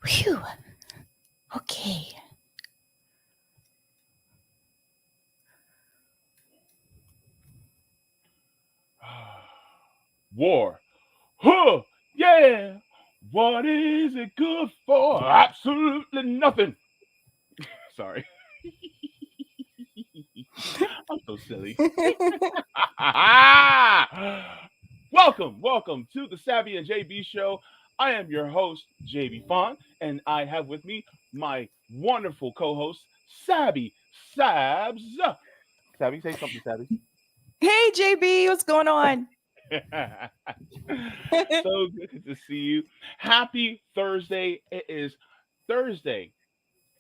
Whew. Okay. War. Huh. Yeah. What is it good for? Absolutely nothing. Sorry. I'm so silly. welcome to the Sabby and Jaybe show. I am your host, JB Font, and I have with me my wonderful co-host, Sabby Sabs. Sabby, say something, Sabby. Hey, JB, what's going on? So good to see you. Happy Thursday. It is Thursday,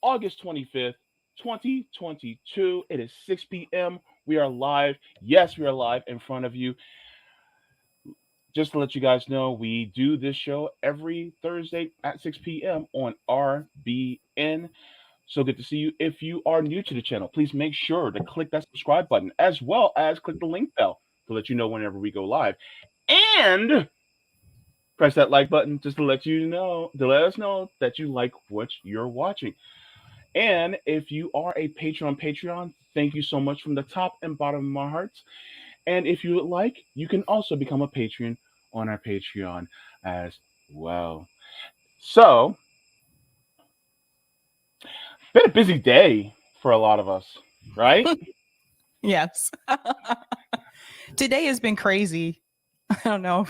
August 25th, 2022. It is 6 p.m. We are live. Yes, we are live in front of you. Just to let you guys know, we do this show every Thursday at 6 p.m. on RBN. So good to see you. If you are new to the channel, please make sure to click that subscribe button as well as click the link bell to let you know whenever we go live. And press that like button just to let you know, to let us know that you like what you're watching. And if you are a patron on Patreon, thank you so much from the top and bottom of my hearts. And if you would like, you can also become a patron on our Patreon as well. So, been a busy day for a lot of us, right? Yes. Today has been crazy. I don't know.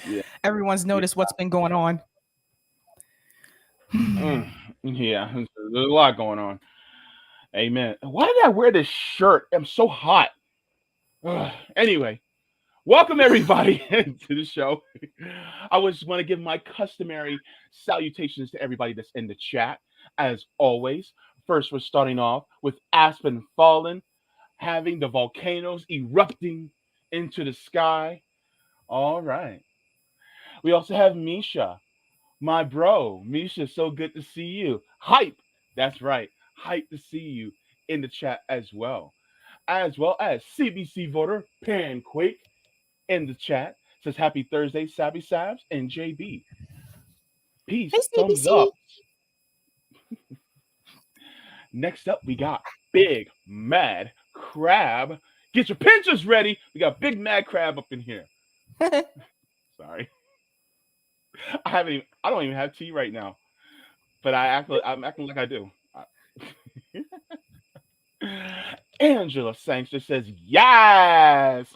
Yeah. Everyone's noticed what's been going on. Mm, yeah, there's a lot going on. Amen. Why did I wear this shirt? I'm so hot. Anyway, welcome everybody to the show. I just want to give my customary salutations to everybody that's in the chat, as always. First, we're starting off with Aspen Fallen, having the volcanoes erupting into the sky. All right. We also have Misha, my bro. Misha, so good to see you. Hype. That's right. Hype to see you in the chat as well. As well as CBC voter Panquake in the chat. Says happy Thursday, Sabby Sabs and JB. Hey, Peace, thumbs CBC. up. Next up, we got Big Mad Crab. Get your pinchers ready. We got Big Mad Crab up in here. Sorry. I don't even have tea right now. But I'm acting like I do. Angela Sangster says yes.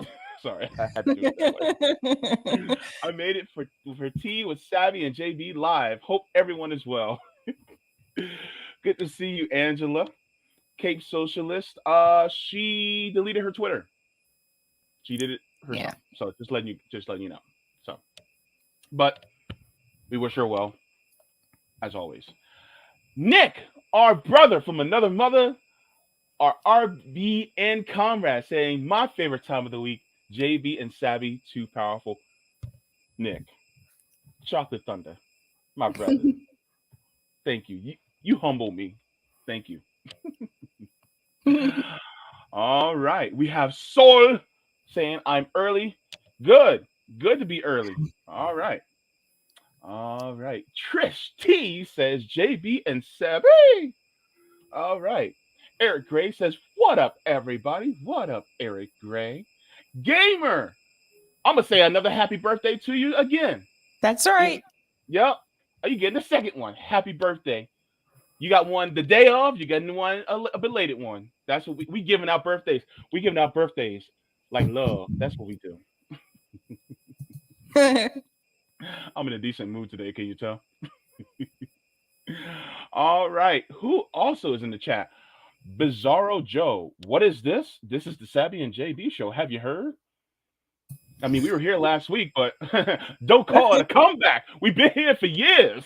Sorry, I had to do it that way. I made it for tea with Savvy and JB live. Hope everyone is well. Good to see you, Angela. Cape Socialist. She deleted her Twitter. She did it Yeah. herself. So just letting you know. So, but we wish her well as always. Nick, our brother from another mother, our RBN comrade, saying my favorite time of the week. JB and Savvy, too powerful. Nick, Chocolate Thunder, my brother. Thank you. You humble me. Thank you. All right. We have Soul saying I'm early. Good. Good to be early. All right. All right. Trish T says JB and Savvy. All right. Eric Gray says, what up, everybody? What up, Eric Gray? Gamer. I'm going to say another happy birthday to you again. That's right. Yep. Are you getting a second one? Happy birthday. You got one the day of. You got one a belated one. That's what we giving out birthdays. We giving out birthdays like love. That's what we do. I'm in a decent mood today. Can you tell? All right. Who also is in the chat? Bizarro Joe. What is this? This is the Sabby and JB show. Have you heard? I mean, we were here last week, but don't call it a comeback. We've been here for years.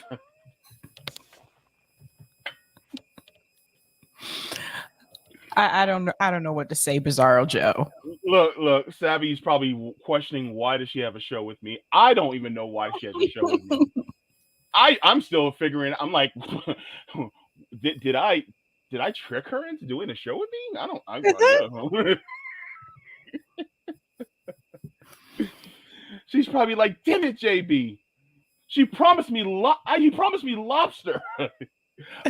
I don't know what to say, Bizarro Joe. Look, Savvy's probably questioning why does she have a show with me. I don't even know why she has a show with me. I'm still figuring. I'm like, did I trick her into doing a show with me? I don't know. She's probably like, damn it, JB. She promised me you promised me lobster.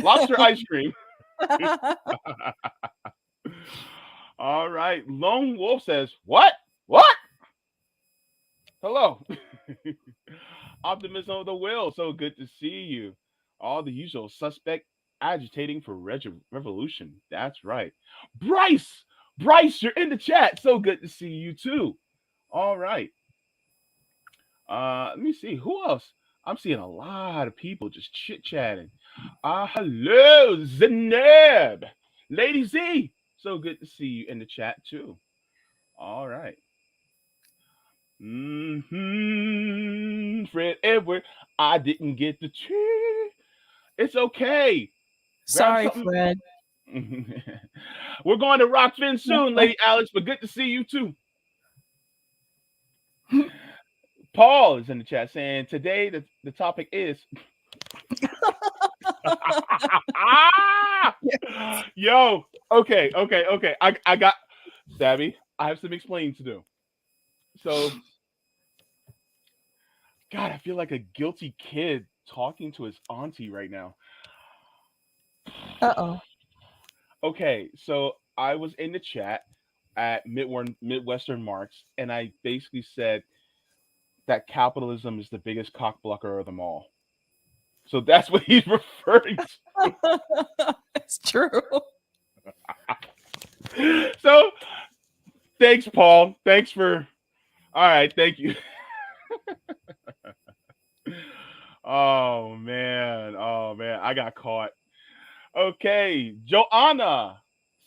Lobster ice cream. All right. Lone Wolf says, "What? What? Hello." Optimism of the will. So good to see you. All the usual suspect agitating for revolution. That's right. Bryce. Bryce, you're in the chat. So good to see you too. All right. Let me see who else. I'm seeing a lot of people just chit chatting. Hello, Zeneb, Lady Z. So good to see you in the chat too. All right. Fred Edward, I didn't get the tea. It's okay. Grab Sorry, something. Fred. We're going to Rockfin soon, Lady Alex, but good to see you too. Paul is in the chat saying today the topic is yo, okay. I got Sabby. I have some explaining to do. So God, I feel like a guilty kid talking to his auntie right now. Uh-oh. Okay, so I was in the chat at Midwestern Marks, and I basically said that capitalism is the biggest cock blocker of them all. So that's what he's referring to. It's true. So thanks, Paul. Thanks for. All right, thank you. Oh man, I got caught. Okay, Joanna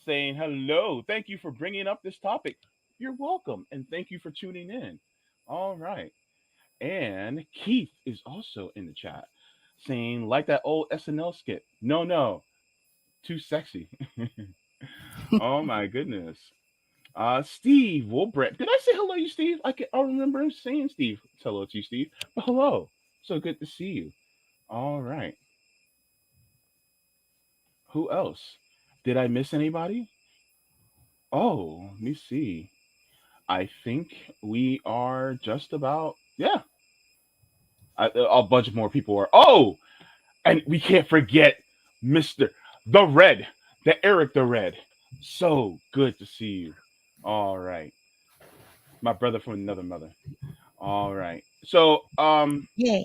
saying hello. Thank you for bringing up this topic. You're welcome, and thank you for tuning in. All right, and Keith is also in the chat saying like that old SNL skit. No, no, too sexy. Oh my goodness. Steve Wilbrett. Did I say hello to you, Steve? I remember saying Steve. Hello to you, Steve. But hello. So good to see you. All right. Who else? Did I miss anybody? Oh, let me see. I think we are just about, yeah. A bunch of more people are. Oh, and we can't forget Mr. The Red, the Eric the Red. So good to see you. All right. My brother from another mother. All right. So, Yay.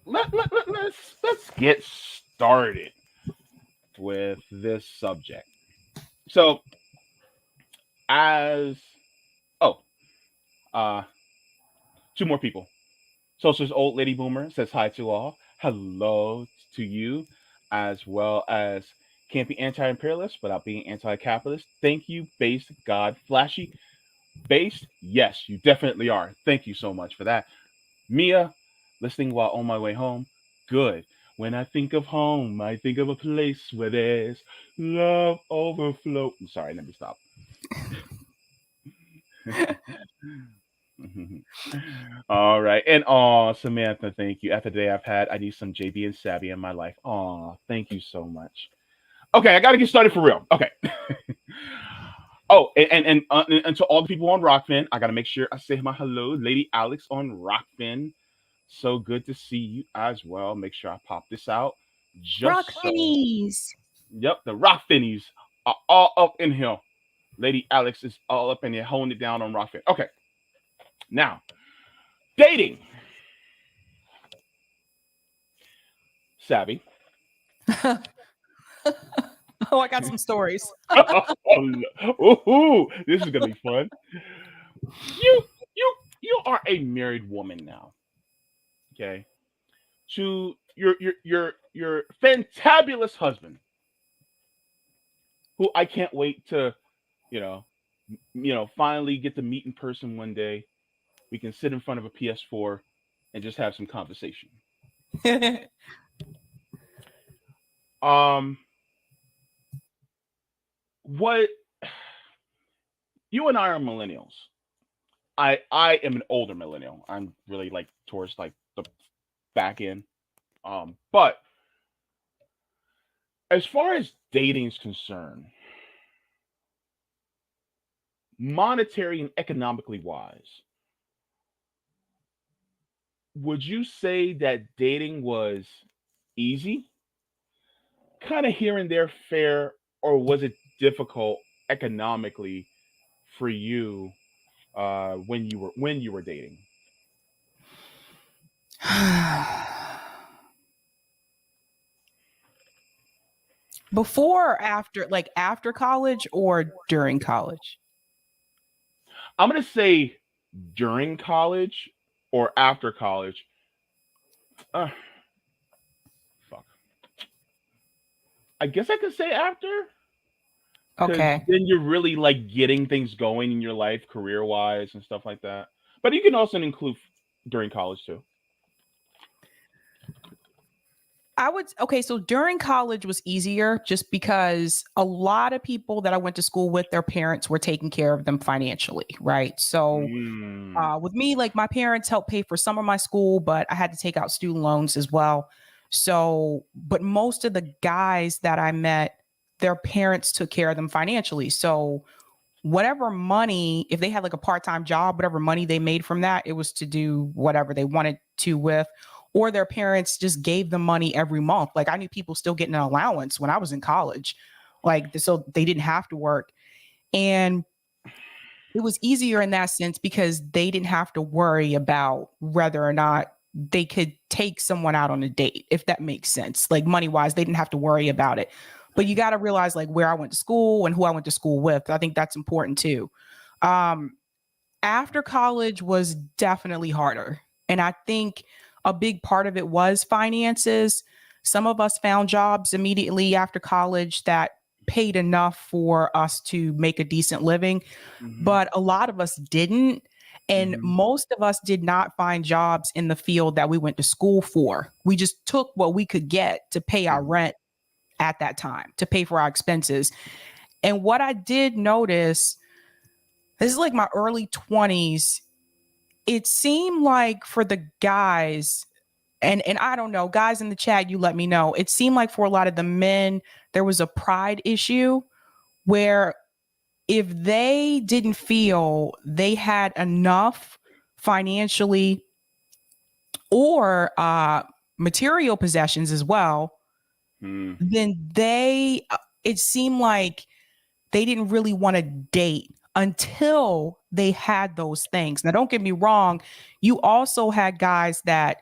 let's get started with this subject. So, as oh, uh, two more people. Socialist old lady boomer says hi to all. Hello to you, as well as can't be anti-imperialist without being anti-capitalist. Thank you, based God flashy. Based, yes, you definitely are. Thank you so much for that. Mia, listening while on my way home. Good. When I think of home, I think of a place where there's love overflow. I'm sorry, let me stop. All right. And Samantha, thank you. After the day I've had, I need some JB and Sabby in my life. Thank you so much. Okay, I gotta get started for real. Okay. Oh, and to all the people on Rockfin, I gotta make sure I say my hello, Lady Alex on Rockfin. So good to see you as well. Make sure I pop this out. Rock Just so. pennies. Yep, the Rock Finnies are all up in here. Lady Alex is all up in here, holding it down on Rockfin. Okay, now dating. Savvy. Oh, I got some stories. Ooh, this is gonna be fun. You, you are a married woman now. Okay, to your fantabulous husband, who I can't wait to, you know, finally get to meet in person one day. We can sit in front of a PS4 and just have some conversation. Um, what you and I are millennials. I am an older millennial. I'm really like towards like the back end. But as far as dating is concerned, monetary and economically wise, would you say that dating was easy, kind of here and there fair, or was it difficult economically for you when you were dating? Before or after, like after college or during college? I'm gonna say during college or after college. Uh, fuck. I guess I could say after, because Okay. then you're really like getting things going in your life, career wise and stuff like that. But you can also include during college too. Okay, so during college was easier just because a lot of people that I went to school with, their parents were taking care of them financially, right? So Mm. with me, like my parents helped pay for some of my school, but I had to take out student loans as well. So, but most of the guys that I met, their parents took care of them financially. So whatever money, if they had like a part-time job, whatever money they made from that, it was to do whatever they wanted to with, or their parents just gave them money every month. Like I knew people still getting an allowance when I was in college, like so they didn't have to work. And it was easier in that sense because they didn't have to worry about whether or not they could take someone out on a date, if that makes sense. Like money wise, they didn't have to worry about it. But you got to realize like where I went to school and who I went to school with. I think that's important too. Um, After college was definitely harder. And I think a big part of it was finances. Some of us found jobs immediately after college that paid enough for us to make a decent living, Hmm. but a lot of us didn't. And Hmm. most of us did not find jobs in the field that we went to school for. We just took what we could get to pay our Hmm. rent at that time, to pay for our expenses. And what I did notice, this is like my early 20s, it seemed like for the guys, and I don't know, guys in the chat, you let me know. It seemed like for a lot of the men, there was a pride issue where if they didn't feel they had enough financially or material possessions as well, Hmm. then it seemed like they didn't really want to date until they had those things. Now, don't get me wrong, you also had guys that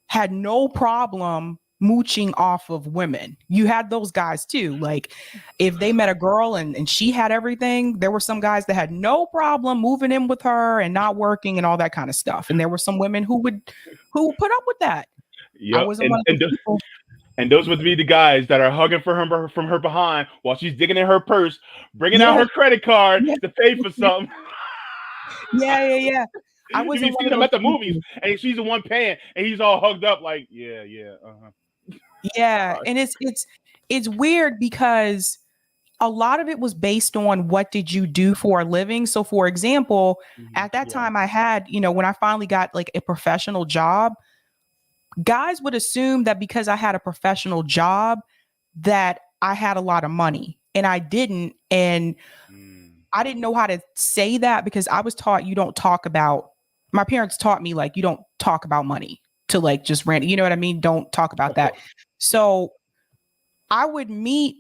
had no problem mooching off of women. You had those guys too. Like if they met a girl and she had everything, there were some guys that had no problem moving in with her and not working and all that kind of stuff. And there were some women who would put up with that. I Yep. wasn't one of those people. And those would be the guys that are hugging for her from her behind while she's digging in her purse, bringing out Yeah, her credit card yeah, to pay for something. yeah. I If wasn't you one see of them those at the movies people. and she's the one paying and he's all hugged up like, yeah, yeah, Yeah, and it's weird because a lot of it was based on what did you do for a living. So for example, at that yeah. time I had, when I finally got like a professional job, guys would assume that because I had a professional job that I had a lot of money and I didn't. And Mm. I didn't know how to say that because I was taught you don't talk about, my parents taught me like you don't talk about money to like just random, you know what I mean? Don't talk about Of that. course. So I would meet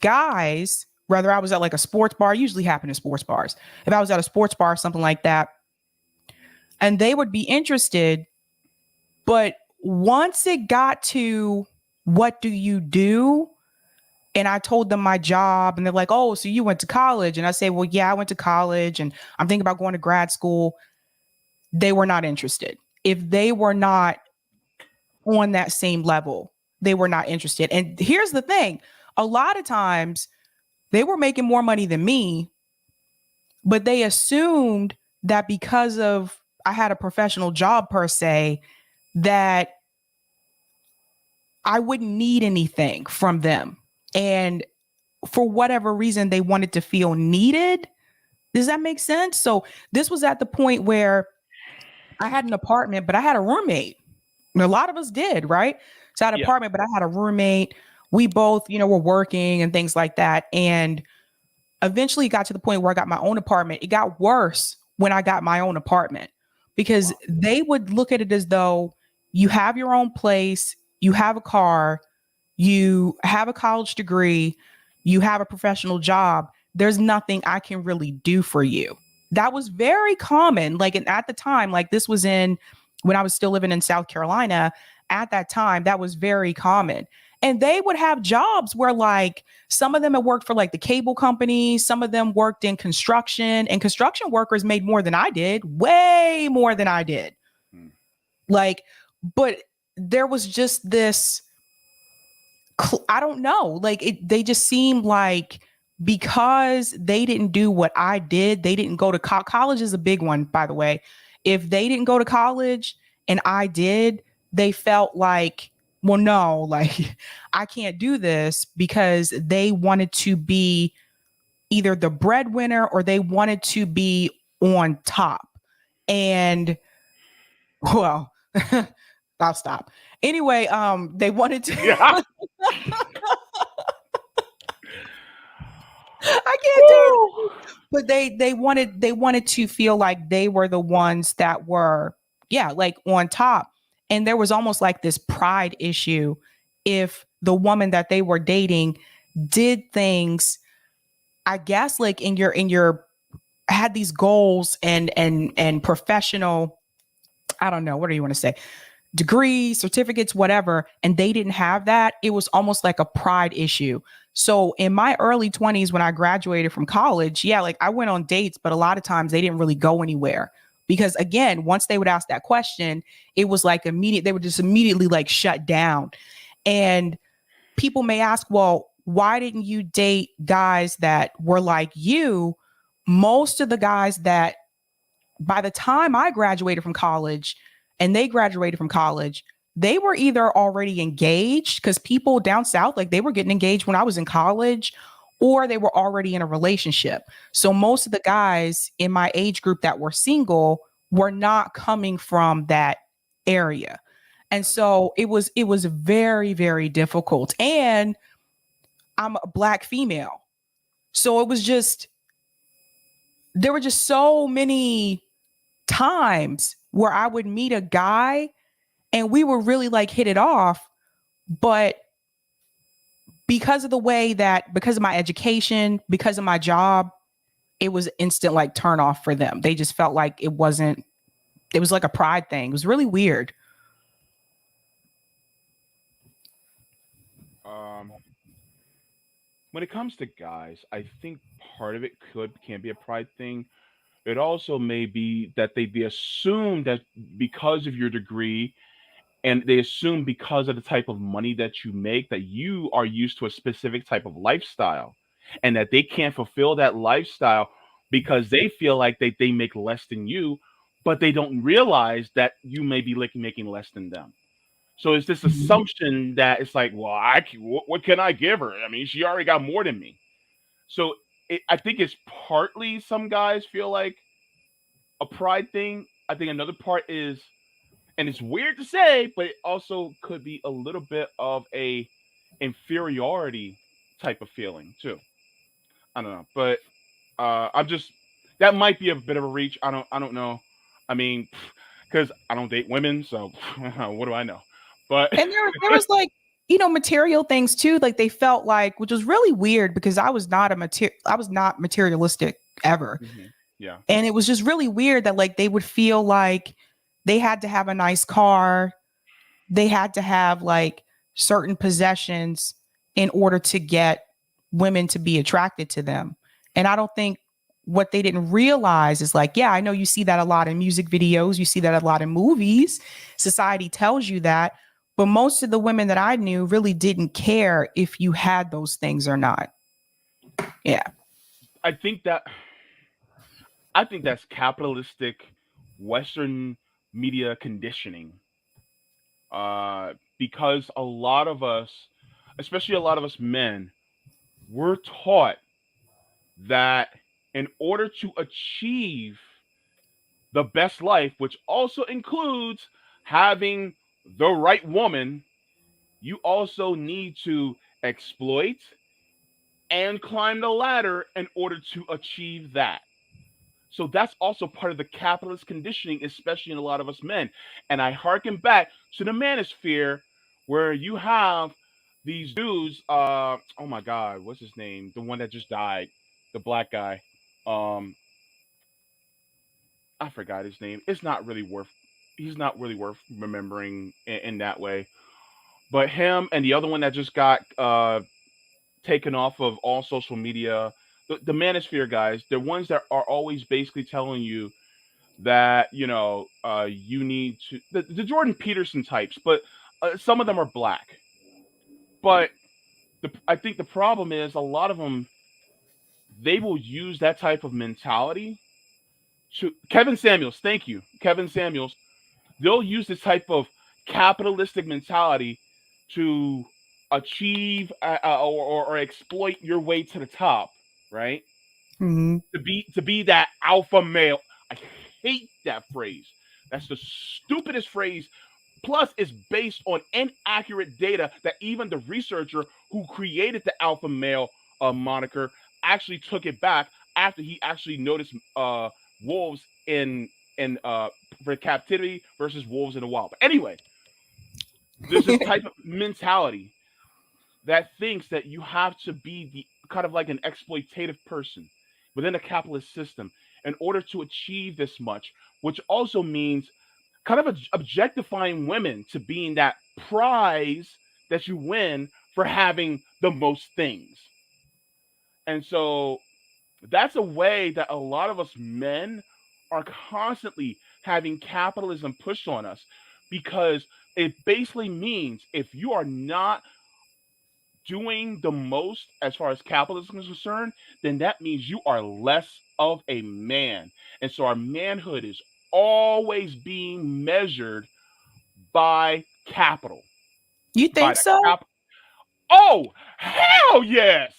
guys, whether I was at like a sports bar, usually happen in sports bars. If I was at a sports bar or something like that, and they would be interested, but once it got to what do you do? And I told them my job, and they're like, oh, so you went to college. And I say, well, yeah, I went to college and I'm thinking about going to grad school. They were not interested. If they were not on that same level, they were not interested. And here's the thing, a lot of times they were making more money than me, but they assumed that because of I had a professional job per se, that I wouldn't need anything from them. And for whatever reason, they wanted to feel needed. Does that make sense? So this was at the point where I had an apartment, but I had a roommate. And a lot of us did, right? So I had an Yeah. apartment, but I had a roommate. We both, were working and things like that. And eventually got to the point where I got my own apartment. It got worse when I got my own apartment because Wow. they would look at it as though you have your own place, you have a car, you have a college degree, you have a professional job. There's nothing I can really do for you. That was very common. Like, and at the time, like this was in when I was still living in South Carolina. At that time, that was very common. And they would have jobs where, like, some of them had worked for like the cable companies, some of them worked in construction, and construction workers made more than I did, way more than I did. Hmm. Like, but there was just this, I don't know. Like they just seemed like because they didn't do what I did, they didn't go to college is a big one, by the way. If they didn't go to college and I did, they felt like, well, no, like I can't do this because they wanted to be either the breadwinner or they wanted to be on top. And well, I'll stop. Anyway, they wanted Yeah. to I can't do it. Woo! But they wanted to feel like they were the ones that were, yeah, like on top. And there was almost like this pride issue if the woman that they were dating did things, I guess, like in your had these goals and professional, I don't know, what do you want to say, degrees, certificates, whatever, and they didn't have that. It was almost like a pride issue. So in my early 20s, when I graduated from college, yeah, like I went on dates, but a lot of times they didn't really go anywhere. Because again, once they would ask that question, it was like immediate, they would just immediately like shut down. And people may ask, well, why didn't you date guys that were like you? Most of the guys that by the time I graduated from college and they graduated from college, they were either already engaged because people down south, like they were getting engaged when I was in college, or they were already in a relationship. So most of the guys in my age group that were single were not coming from that area. And so it was very, very difficult. And I'm a black female. So it was just, there were just so many times where I would meet a guy and we were really like hit it off, but because of the way that, because of my education, because of my job, it was instant like turn off for them. They just felt like it wasn't, it was like a pride thing. It was really weird. Um, when it comes to guys, I think part of it can be a pride thing. It also may be that they assume that because of your degree and they assume because of the type of money that you make that you are used to a specific type of lifestyle and that they can't fulfill that lifestyle because they feel like they make less than you, but they don't realize that you may be like making less than them. So it's this Mhm. assumption that it's like, well, what can I give her? I mean, she already got more than me. So I think it's partly some guys feel like a pride thing. I think another part is, and it's weird to say, but it also could be a little bit of a inferiority type of feeling too. I don't know, but I'm just that might be a bit of a reach. I don't know. I mean, because I don't date women, so what do I know? But And there was like, material things too. Like they felt like, which was really weird because I was not materialistic ever. Mhm. Yeah, And it was just really weird that like they would feel like they had to have a nice car, they had to have like certain possessions in order to get women to be attracted to them. And I don't think what they didn't realize is like, yeah, I know you see that a lot in music videos, you see that a lot in movies. Society tells you that. But most of the women that I knew really didn't care if you had those things or not. Yeah. I think that I think that's capitalistic Western media conditioning. Because a lot of us, especially a lot of us men, we're taught that in order to achieve the best life, which also includes having the right woman, you also need to exploit and climb the ladder in order to achieve that. So that's also part of the capitalist conditioning, especially in a lot of us men. And I harken back to the manosphere where you have these dudes, oh my god, what's his name? The one that just died, the black guy. Um I forgot his name. It's not really worth he's not really worth remembering in that way. But him and the other one that just got taken off of all social media, the manosphere guys, they're ones that are always basically telling you that you need to the Jordan Peterson types, but some of them are black. But I think the problem is a lot of them, they will use that type of mentality to Kevin Samuels. Thank you, Kevin Samuels. They'll use this type of capitalistic mentality to achieve or exploit your way to the top, right? Mhm. To be that alpha male. I hate that phrase. That's the stupidest phrase. Plus, it's based on inaccurate data that even the researcher who created the alpha male moniker actually took it back after he actually noticed wolves in for captivity versus wolves in the wild. But anyway, there's this type of mentality that thinks that you have to be the kind of like an exploitative person within a capitalist system in order to achieve this much, which also means kind of objectifying women to being that prize that you win for having the most things. And so that's a way that a lot of us men are constantly having capitalism pushed on us because it basically means if you are not doing the most as far as capitalism is concerned, then that means you are less of a man. And so our manhood is always being measured by capital. You By think the so? cap. Oh, hell yes.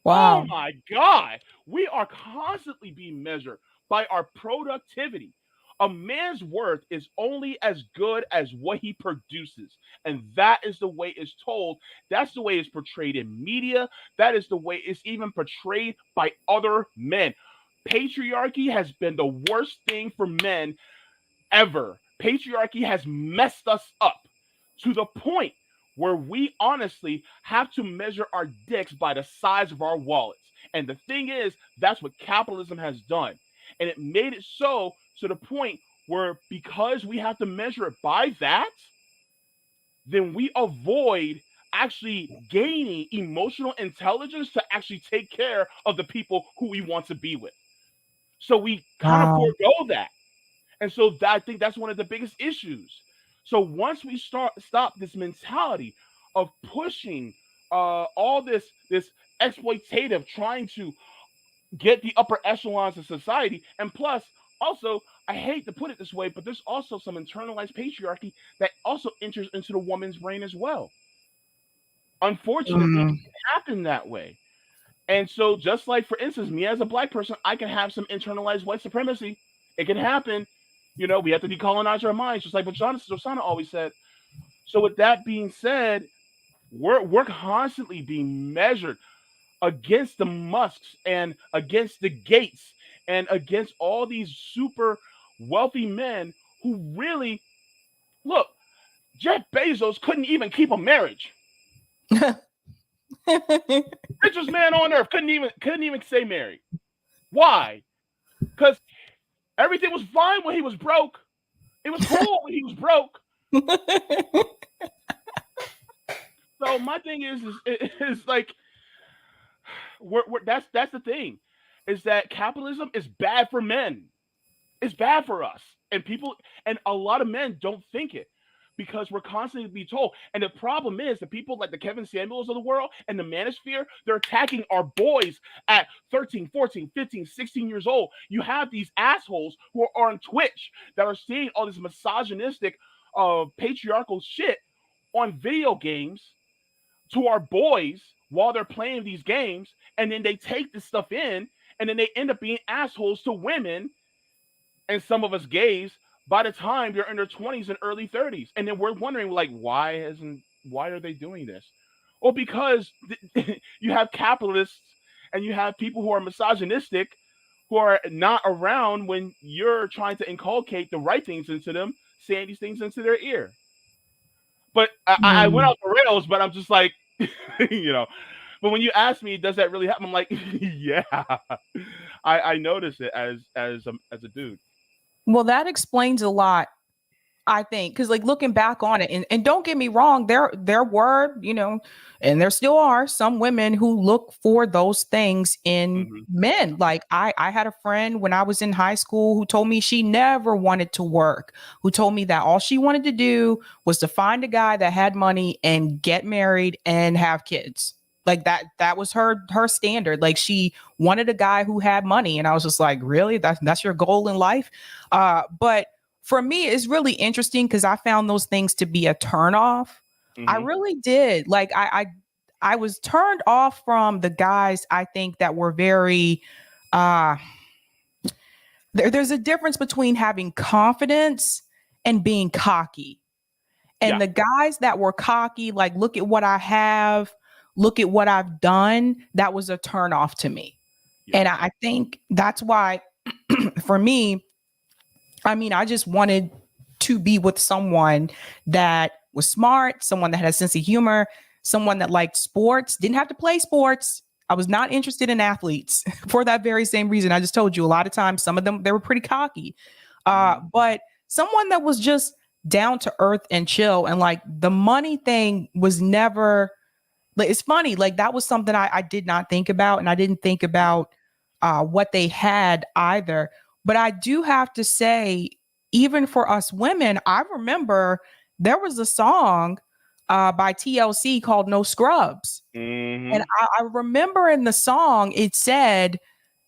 Oh Wow. my God. We are constantly being measured by our productivity. A man's worth is only as good as what he produces. And that is the way it's told. That's the way it's portrayed in media. That is the way it's even portrayed by other men. Patriarchy has been the worst thing for men ever. Patriarchy has messed us up to the point where we honestly have to measure our dicks by the size of our wallets. And the thing is, that's what capitalism has done. And it made it so to the point where because we have to measure it by that, then we avoid actually gaining emotional intelligence to actually take care of the people who we want to be with. So we kind of Wow. forego that. And so I think that's one of the biggest issues. So once we stop this mentality of pushing all this exploitative, trying to get the upper echelons of society, and plus also I hate to put it this way, but there's also some internalized patriarchy that also enters into the woman's brain as well. Unfortunately, Mm. it happened that way. And so, just like for instance, me as a black person, I can have some internalized white supremacy. It can happen. We have to decolonize our minds, just like what Josana always said. So, with that being said, we're constantly being measured against the Musks and against the Gates and against all these super wealthy men who really look. Jeff Bezos couldn't even keep a marriage. Richest man on earth couldn't even say married. Why? Because everything was fine when he was broke. It was cool when he was broke. So my thing is like that's the thing, is that capitalism is bad for men. It's bad for us, and people, and a lot of men don't think it because we're constantly being told. And the problem is the people like the Kevin Samuels of the world and the manosphere, they're attacking our boys at 13, 14, 15, 16 years old. You have these assholes who are on Twitch that are seeing all this misogynistic, patriarchal shit on video games to our boys while they're playing these games, and then they take this stuff in, and then they end up being assholes to women and some of us gays by the time they're in their 20s and early 30s. And then we're wondering, like, why are they doing this? Well, because you have capitalists and you have people who are misogynistic who are not around when you're trying to inculcate the right things into them, saying these things into their ear. But I went Mm. off the rails, but I'm just like, you know. But when you ask me, does that really happen? I'm like, yeah, I notice it as a dude. Well, that explains a lot, I think, because like looking back on it, and don't get me wrong, there were, and there still are some women who look for those things in Hmm. men. Like I had a friend when I was in high school who told me she never wanted to work, who told me that all she wanted to do was to find a guy that had money and get married and have kids. Like that was her standard. Like she wanted a guy who had money. And I was just like, really? That's your goal in life? But for me, it's really interesting because I found those things to be a turn off. I Hmm. really did. Like I was turned off from the guys I think that were very uh there's a difference between having confidence and being cocky. And Yeah. the guys that were cocky, like, look at what I have, look at what I've done, that was a turn off to me. Yeah. And I think that's why for me, I mean, I just wanted to be with someone that was smart, someone that had a sense of humor, someone that liked sports, didn't have to play sports. I was not interested in athletes for that very same reason. I just told you a lot of times, some of them, they were pretty cocky. Hmm. But someone that was just down to earth and chill. And like the money thing was never, like, it's funny. Like that was something I did not think about. And I didn't think about what they had either. But I do have to say, even for us women, I remember there was a song by TLC called No Scrubs. And Hmm. I remember in the song, it said,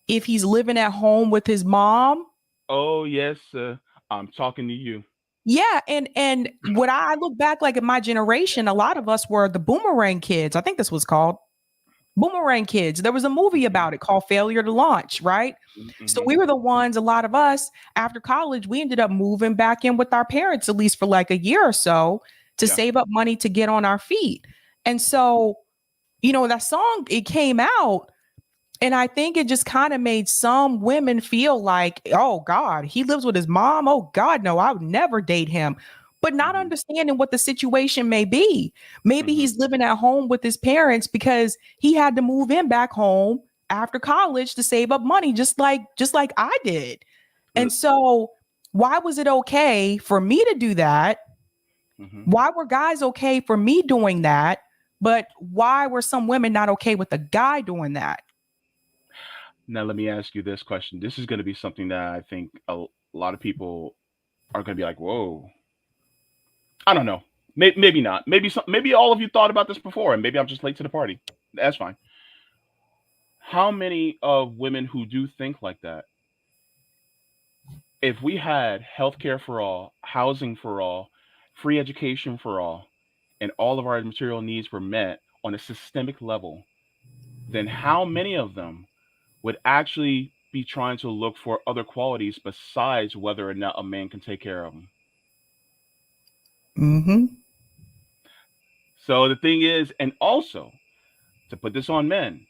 if he's living at home with his mom. Oh yes, I'm talking to you. Yeah, and what I look back, like in my generation, a lot of us were the boomerang kids. I think this was called Boomerang Kids. There was a movie Hmm. about it called Failure to Launch, right? So Hmm. we were the ones, a lot of us, after college, we ended up moving back in with our parents, at least for like a year or so, to Yeah. save up money to get on our feet. And so, that song, it came out. And I think it just kind of made some women feel like, oh God, he lives with his mom. Oh God, no, I would never date him. But not Hmm. understanding what the situation may be. Maybe Hmm. he's living at home with his parents because he had to move in back home after college to save up money, just like I did. And so why was it okay for me to do that? Hmm. Why were guys okay for me doing that? But why were some women not okay with the guy doing that? Now let me ask you this question. This is going to be something that I think a lot of people are going to be like, "Whoa." I don't know. Maybe not. Maybe all of you thought about this before, and maybe I'm just late to the party. That's fine. How many of women who do think like that, if we had healthcare for all, housing for all, free education for all, and all of our material needs were met on a systemic level, then how many of them would actually be trying to look for other qualities besides whether or not a man can take care of them? Mm-hmm. So the thing is, and also to put this on men,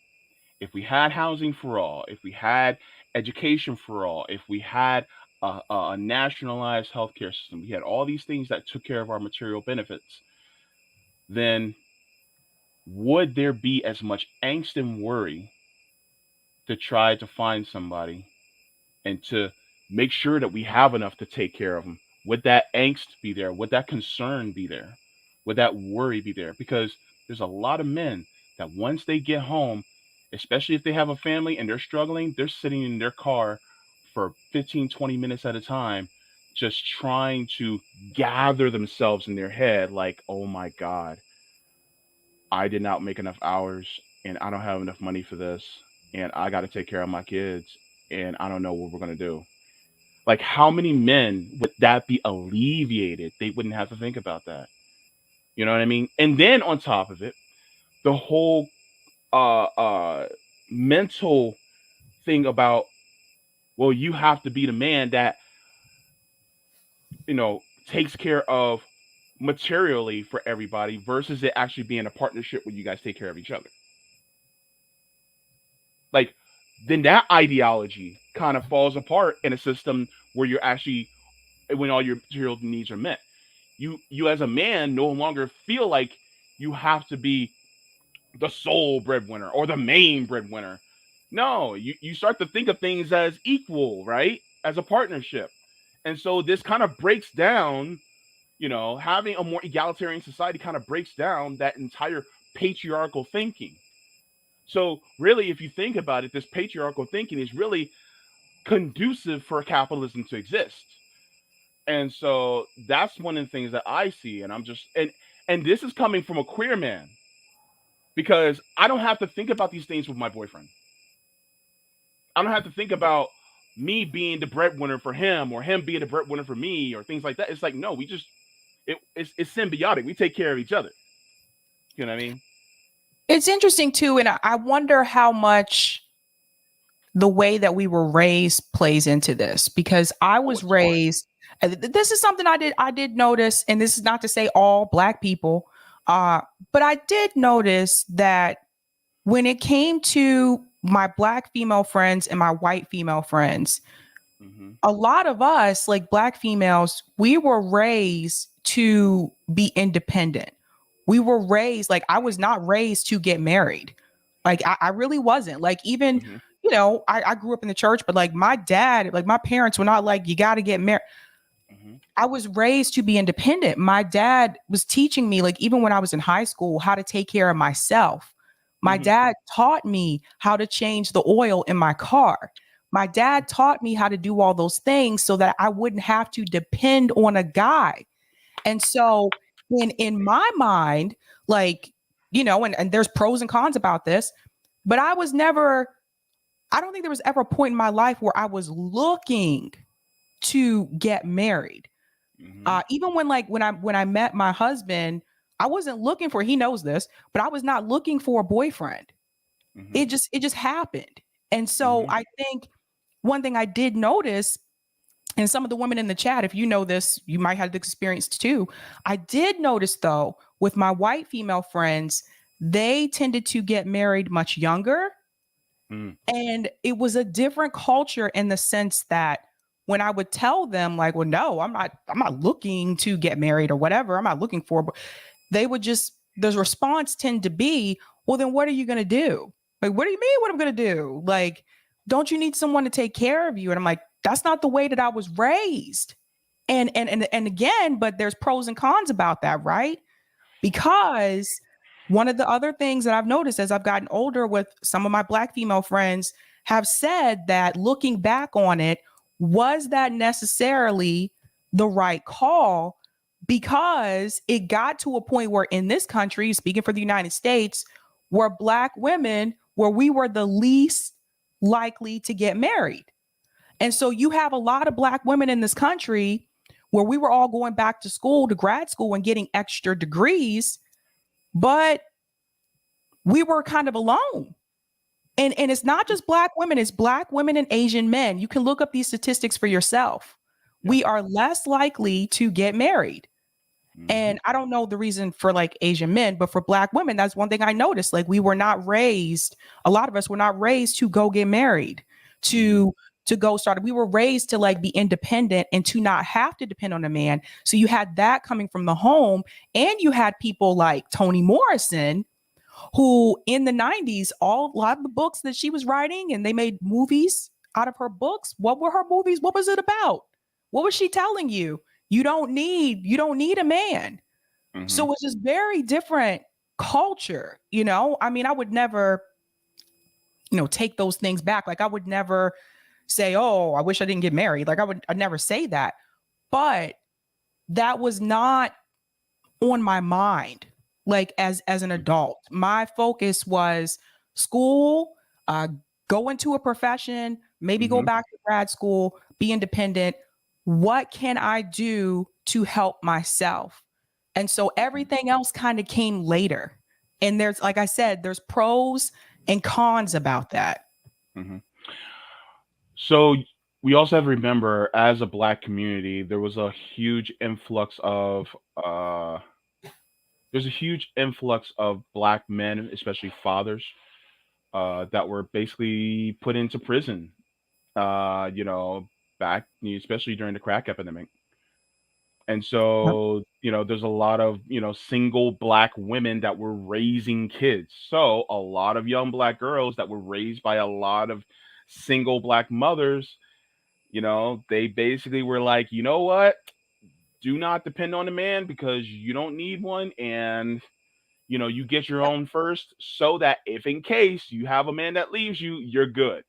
if we had housing for all, if we had education for all, if we had a nationalized healthcare system, we had all these things that took care of our material benefits, then would there be as much angst and worry to try to find somebody and to make sure that we have enough to take care of them? Would that angst be there? Would that concern be there? Would that worry be there? Because there's a lot of men that once they get home, especially if they have a family and they're struggling, they're sitting in their car for 15, 20 minutes at a time, just trying to gather themselves in their head like, oh my God, I did not make enough hours and I don't have enough money for this and I got to take care of my kids and I don't know what we're going to do. Like, how many men would that be alleviated? They wouldn't have to think about that. You know what I mean? And then on top of it, the whole uh uh mental thing about, well, you have to be the man that, takes care of materially for everybody versus it actually being a partnership where you guys take care of each other. Like, then that ideology kind of falls apart in a system where you're actually, when all your material needs are met, you as a man no longer feel like you have to be the sole breadwinner or the main breadwinner. No, you start to think of things as equal, right? As a partnership. And so this kind of breaks down, having a more egalitarian society kind of breaks down that entire patriarchal thinking. So, really, if you think about it, this patriarchal thinking is really conducive for capitalism to exist. And so that's one of the things that I see. And and this is coming from a queer man, because I don't have to think about these things with my boyfriend. I don't have to think about me being the breadwinner for him or him being the breadwinner for me or things like that. It's like, no, we just, it's symbiotic. We take care of each other. You know what I mean? It's interesting too, and I wonder how much the way that we were raised plays into this, because I Oh, was it's hard. raised, this is something I did notice, and this is not to say all Black people, but I did notice that when it came to my Black female friends and my white female friends, Mm-hmm. a lot of us, like Black females, we were raised to be independent. We were raised, like, I was not raised to get married. Like, I really wasn't. Like, even, Mm-hmm. I grew up in the church, but like my dad, like my parents were not like, you got to get married. Mm-hmm. I was raised to be independent. My dad was teaching me, like, even when I was in high school, how to take care of myself. My Mm-hmm. dad taught me how to change the oil in my car. My dad taught me how to do all those things so that I wouldn't have to depend on a guy. And so, in my mind, like, and there's pros and cons about this, but I don't think there was ever a point in my life where I was looking to get married. Mm-hmm. Even when I met my husband, I wasn't looking for, he knows this, but I was not looking for a boyfriend. Mm-hmm. It just happened. And so Mm-hmm. I think one thing I did notice, and some of the women in the chat, if you know this, you might have the experience too. I did notice though, with my white female friends, they tended to get married much younger. Mm-hmm. And it was a different culture in the sense that when I would tell them, like, well, no, I'm not looking to get married or whatever. I'm not looking for, but they would just, the response tend to be, well, then what are you going to do? Like, what do you mean what I'm going to do? Like, don't you need someone to take care of you? And I'm like, that's not the way that I was raised. And again, but there's pros and cons about that, right? Because one of the other things that I've noticed as I've gotten older with some of my Black female friends have said that looking back on it, was that necessarily the right call? Because it got to a point where in this country, speaking for the United States, where Black women, where we were the least likely to get married. And so you have a lot of Black women in this country where we were all going back to school, to grad school, and getting extra degrees, but we were kind of alone. And it's not just Black women, it's Black women and Asian men. You can look up these statistics for yourself. Yeah. We are less likely to get married. Mm-hmm. And I don't know the reason for like Asian men, but for Black women, that's one thing I noticed. Like, we were not raised, a lot of us were not raised to go get married, Mm-hmm. to go start. We were raised to like be independent and to not have to depend on a man. So you had that coming from the home, and you had people like Toni Morrison, who in the 90s, a lot of the books that she was writing, and they made movies out of her books. What were her movies? What was it about? What was she telling you? You don't need a man. Mm-hmm. So it's just very different culture, I mean, I would never, take those things back. Like, I would never say, oh, I wish I didn't get married. Like, I'd never say that. But that was not on my mind, like, as an adult. My focus was school, uh go into a profession, maybe go Mm-hmm. back to grad school, be independent. What can I do to help myself? And so everything else kind of came later. And there's, like I said, there's pros and cons about that. Mm-hmm. So we also have to remember, as a Black community, there was a huge influx of uh, there's a huge influx of Black men, especially fathers, that were basically put into prison. You know, back especially during the crack epidemic. And Yep. so, there's a lot of, single black women that were raising kids. So, a lot of young black girls that were raised by a lot of single black mothers, they basically were like, you know what? Do not depend on a man because you don't need one. And, you get your own first so that if in case you have a man that leaves you, you're good.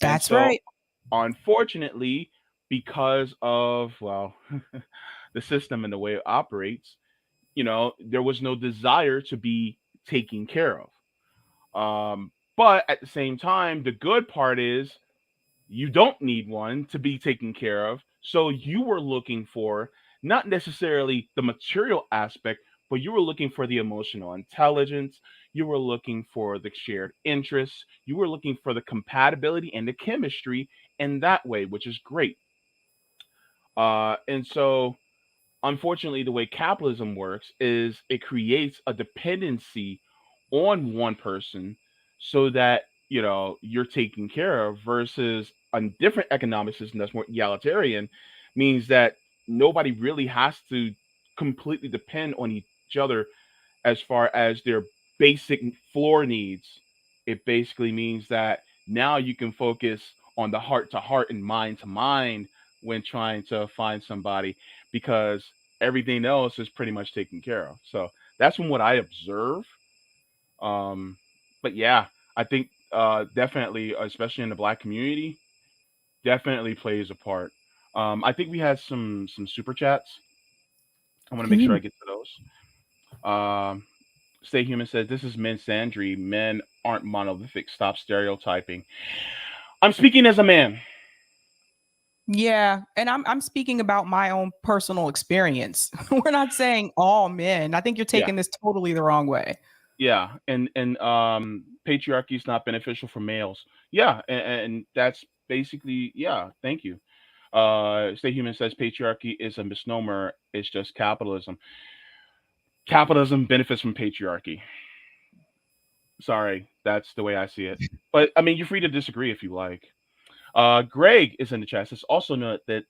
And That's so, right. unfortunately, because of, well, the system and the way it operates, there was no desire to be taken care of. But at the same time, the good part is you don't need one to be taken care of. So you were looking for not necessarily the material aspect, but you were looking for the emotional intelligence. You were looking for the shared interests. You were looking for the compatibility and the chemistry in that way, which is great. And so unfortunately, the way capitalism works is it creates a dependency on one person so that you're taken care of versus a different economic system that's more egalitarian means that nobody really has to completely depend on each other as far as their basic floor needs. It basically means that now you can focus on the heart to heart and mind to mind when trying to find somebody because everything else is pretty much taken care of. So that's from what I observe. Um, but yeah, I think definitely, especially in the black community, definitely plays a part. I think we had some super chats. I want to make sure I Mhm. get to those. Stay Human says, "This is Men Sandry. Men aren't monolithic. Stop stereotyping." I'm speaking as a man. Yeah, and I'm speaking about my own personal experience. We're not saying all men. I think you're Yeah, taking this totally the wrong way. yeah, and patriarchy is not beneficial for males. Yeah, and that's basically yeah. Thank you. Stay Human says patriarchy is a misnomer. It's just capitalism. Capitalism benefits from patriarchy. Sorry, that's the way I see it. But I mean, you're free to disagree if you like. Greg is in the chat. It's also note that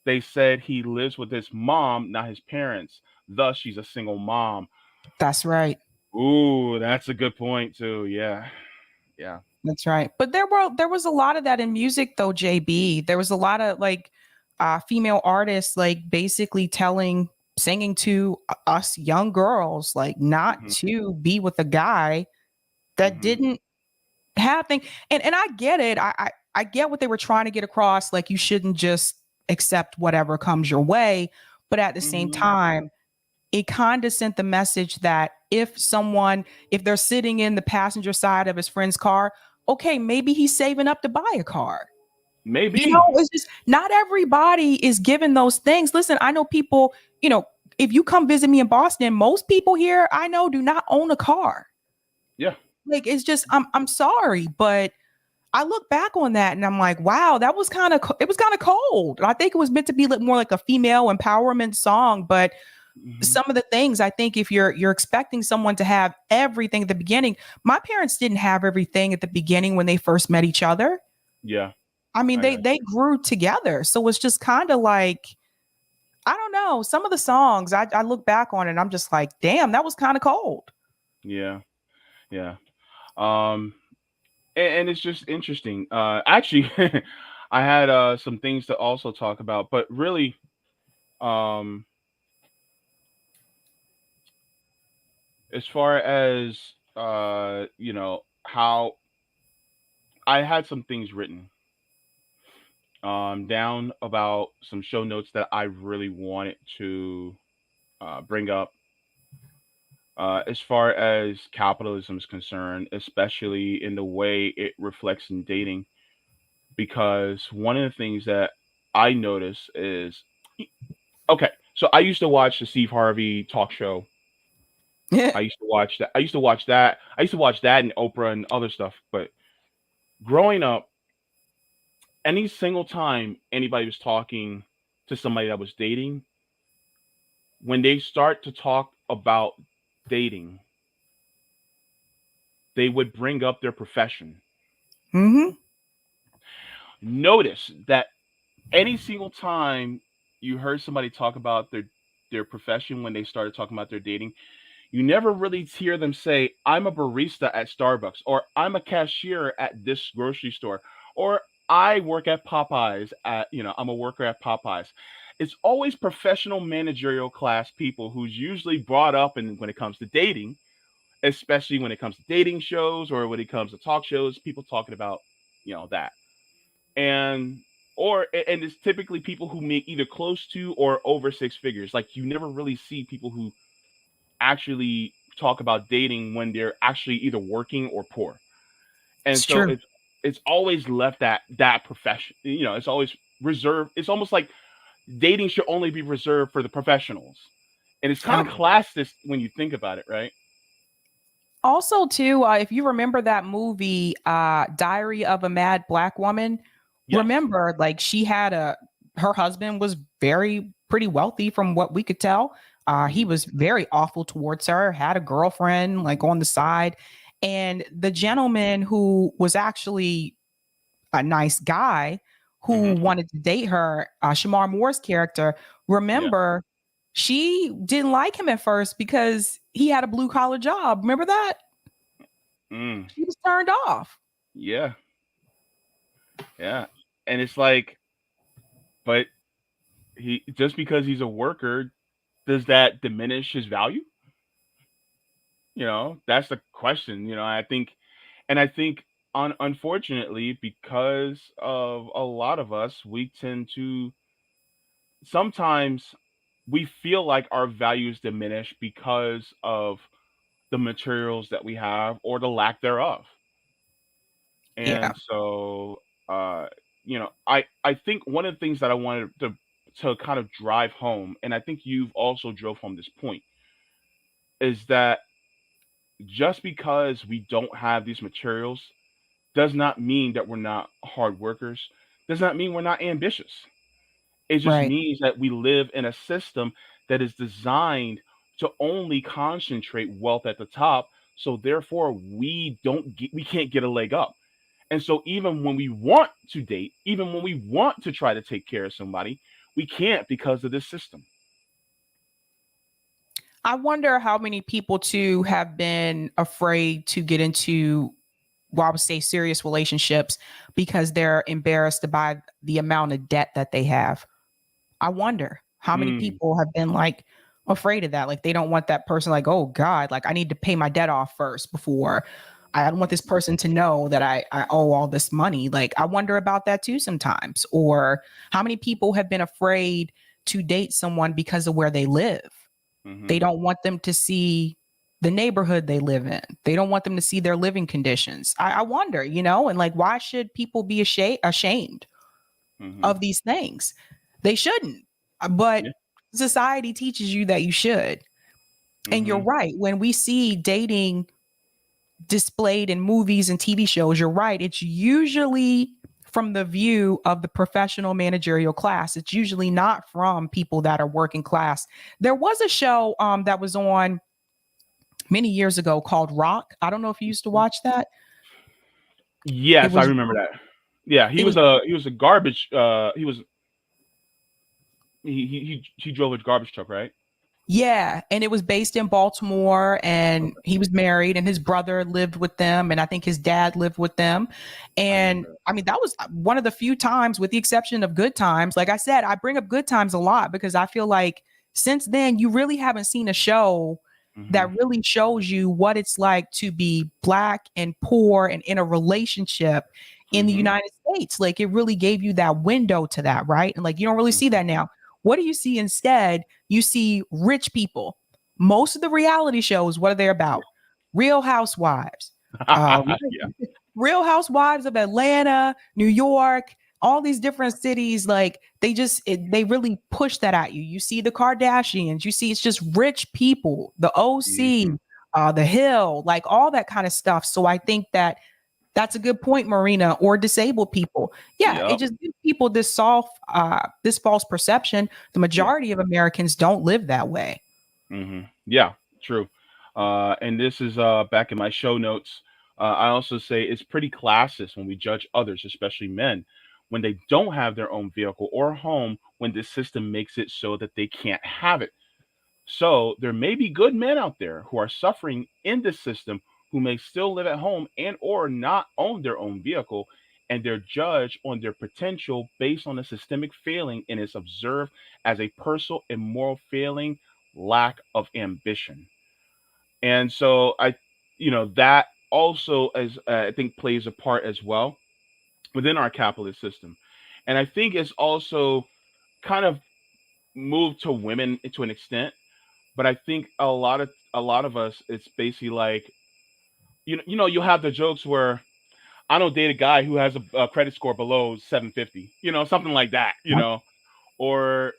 they said he lives with his mom, not his parents. Thus, she's a single mom. That's right. Ooh, that's a good point too. Yeah, yeah. That's right. But there was a lot of that in music though, JB. There was a lot of like female artists like basically singing to us young girls like not Hmm. to be with a guy that Hmm. didn't have thing. And I get it. I get what they were trying to get across. Like you shouldn't just accept whatever comes your way. But at the same Hmm. time, it kind of sent the message that if they're sitting in the passenger side of his friend's car, okay, maybe he's saving up to buy a car. Maybe. It's just not everybody is given those things. Listen, I know people, if you come visit me in Boston, most people here I know do not own a car. Yeah. Like it's just I'm sorry, but I look back on that and I'm like, wow, that was it was kind of cold. I think it was meant to be more like a female empowerment song, but Hmm. some of the things I think if you're expecting someone to have everything at the beginning, my parents didn't have everything at the beginning when they first met each other. Yeah. I mean, I got they you. grew together. So it's just kind of like, I don't know. Some of the songs I look back on and I'm just like, damn, that was kind of cold. Yeah. Yeah. Um, and it's just interesting. Actually, I had some things to also talk about, but really, um, as far as how I had some things written down about some show notes that I really wanted to bring up as far as capitalism is concerned, especially in the way it reflects in dating. Because one of the things that I notice is okay, so I used to watch the Steve Harvey talk show. Yeah. I used to watch that. I used to watch that. I used to watch that and Oprah and other stuff. But growing up, any single time anybody was talking to somebody that was dating, when they start to talk about dating, they would bring up their profession. Mm-hmm. Notice that any single time you heard somebody talk about their profession when they started talking about their dating, you never really hear them say, "I'm a barista at Starbucks," or "I'm a cashier at this grocery store," or "I work at Popeyes at, I'm a worker at Popeyes." It's always professional managerial class people who's usually brought up in when it comes to dating, especially when it comes to dating shows or when it comes to talk shows, people talking about, that. And and it's typically people who make either close to or over six figures. Like, you never really see people who actually talk about dating when they're actually either working or poor. And It's so true. it's always left that profession. It's always reserved. It's almost like dating should only be reserved for the professionals. And it's kind Yeah. of classist when you think about it, right? Also, too, if you remember that movie, Diary of a Mad Black Woman, Yes. remember, like, her husband was very pretty wealthy from what we could tell. He Hmm. was very awful towards her, had a girlfriend like on the side. And the gentleman who was actually a nice guy who Hmm. wanted to date her, Shamar Moore's character, Yeah. remember, she didn't like him at first because he had a blue collar job. Remember that? Mm. She was turned off. Yeah. Yeah. And it's like, but he just because he's a worker, does that diminish his value? That's the question. I think unfortunately, because of a lot of us, we tend to sometimes we feel like our values diminish because of the materials that we have or the lack thereof. Yeah. And so, I think one of the things that I wanted to kind of drive home, and I think you've also drove home this point, is that just because we don't have these materials does not mean that we're not hard workers, does not mean we're not ambitious. It just Right. means that we live in a system that is designed to only concentrate wealth at the top. So therefore, we can't get a leg up. And so even when we want to date, even when we want to try to take care of somebody, we can't because of this system. I wonder how many people too have been afraid to get into, well, I would say serious relationships because they're embarrassed by the amount of debt that they have. I wonder how many Mm, people have been like afraid of that. Like they don't want that person, like, oh God, like I need to pay my debt off first before I don't want this person to know that I owe all this money. Like I wonder about that too sometimes. Or how many people have been afraid to date someone because of where they live. They hmm. don't want them to see the neighborhood they live in. They don't want them to see their living conditions. I wonder, and like, why should people be ashamed Hmm. of these things? They shouldn't. But Yeah. society teaches you that you should. And you're Hmm. right. When we see dating displayed in movies and TV shows, you're right. It's usually from the view of the professional managerial class. It's usually not from people that are working class. There was a show that was on many years ago called Rock. I don't know if you used to watch that. It Yes, I was remember that. Yeah, he it was was a garbage. He drove a garbage truck, right? Yeah, and it was based in Baltimore, and Okay, he was married, and his brother lived with them, and I think his dad lived with them. I And remember that. I mean, that was one of the few times, with the exception of Good Times. Like I said, I bring up Good Times a lot because I feel like since then, you really haven't seen a show Hmm. that really shows you what it's like to be Black and poor and in a relationship in the Hmm. United States. Like it really gave you that window to that, right? And like you don't really see that now. What do you see instead? You see rich people. Most of the reality shows, what are they about? Real Housewives, uh, Yeah. Real Housewives of Atlanta, New York, all these different cities. Like they really push that at you. You see the Kardashians. You see it's just rich people. The OC, Hmm. the Hill, like all that kind of stuff. So I think that's a good point, Marina, or disabled people. Yeah, it Yep. just gives people this false perception. The Yeah. majority of Americans don't live that way. Hmm. Yeah. True. And this is back in my show notes. I also say it's pretty classist when we judge others, especially men, when they don't have their own vehicle or home, when the system makes it so that they can't have it. So there may be good men out there who are suffering in this system who may still live at home and or not own their own vehicle, and they're judged on their potential based on a systemic failing and is observed as a personal and moral failing, lack of ambition. And so that also as I think plays a part as well within our capitalist system. And I think it's also kind of moved to women to an extent, but I think a lot of us, it's basically like you'll have the jokes where I don't date a guy who has a credit score below 750, something like that, or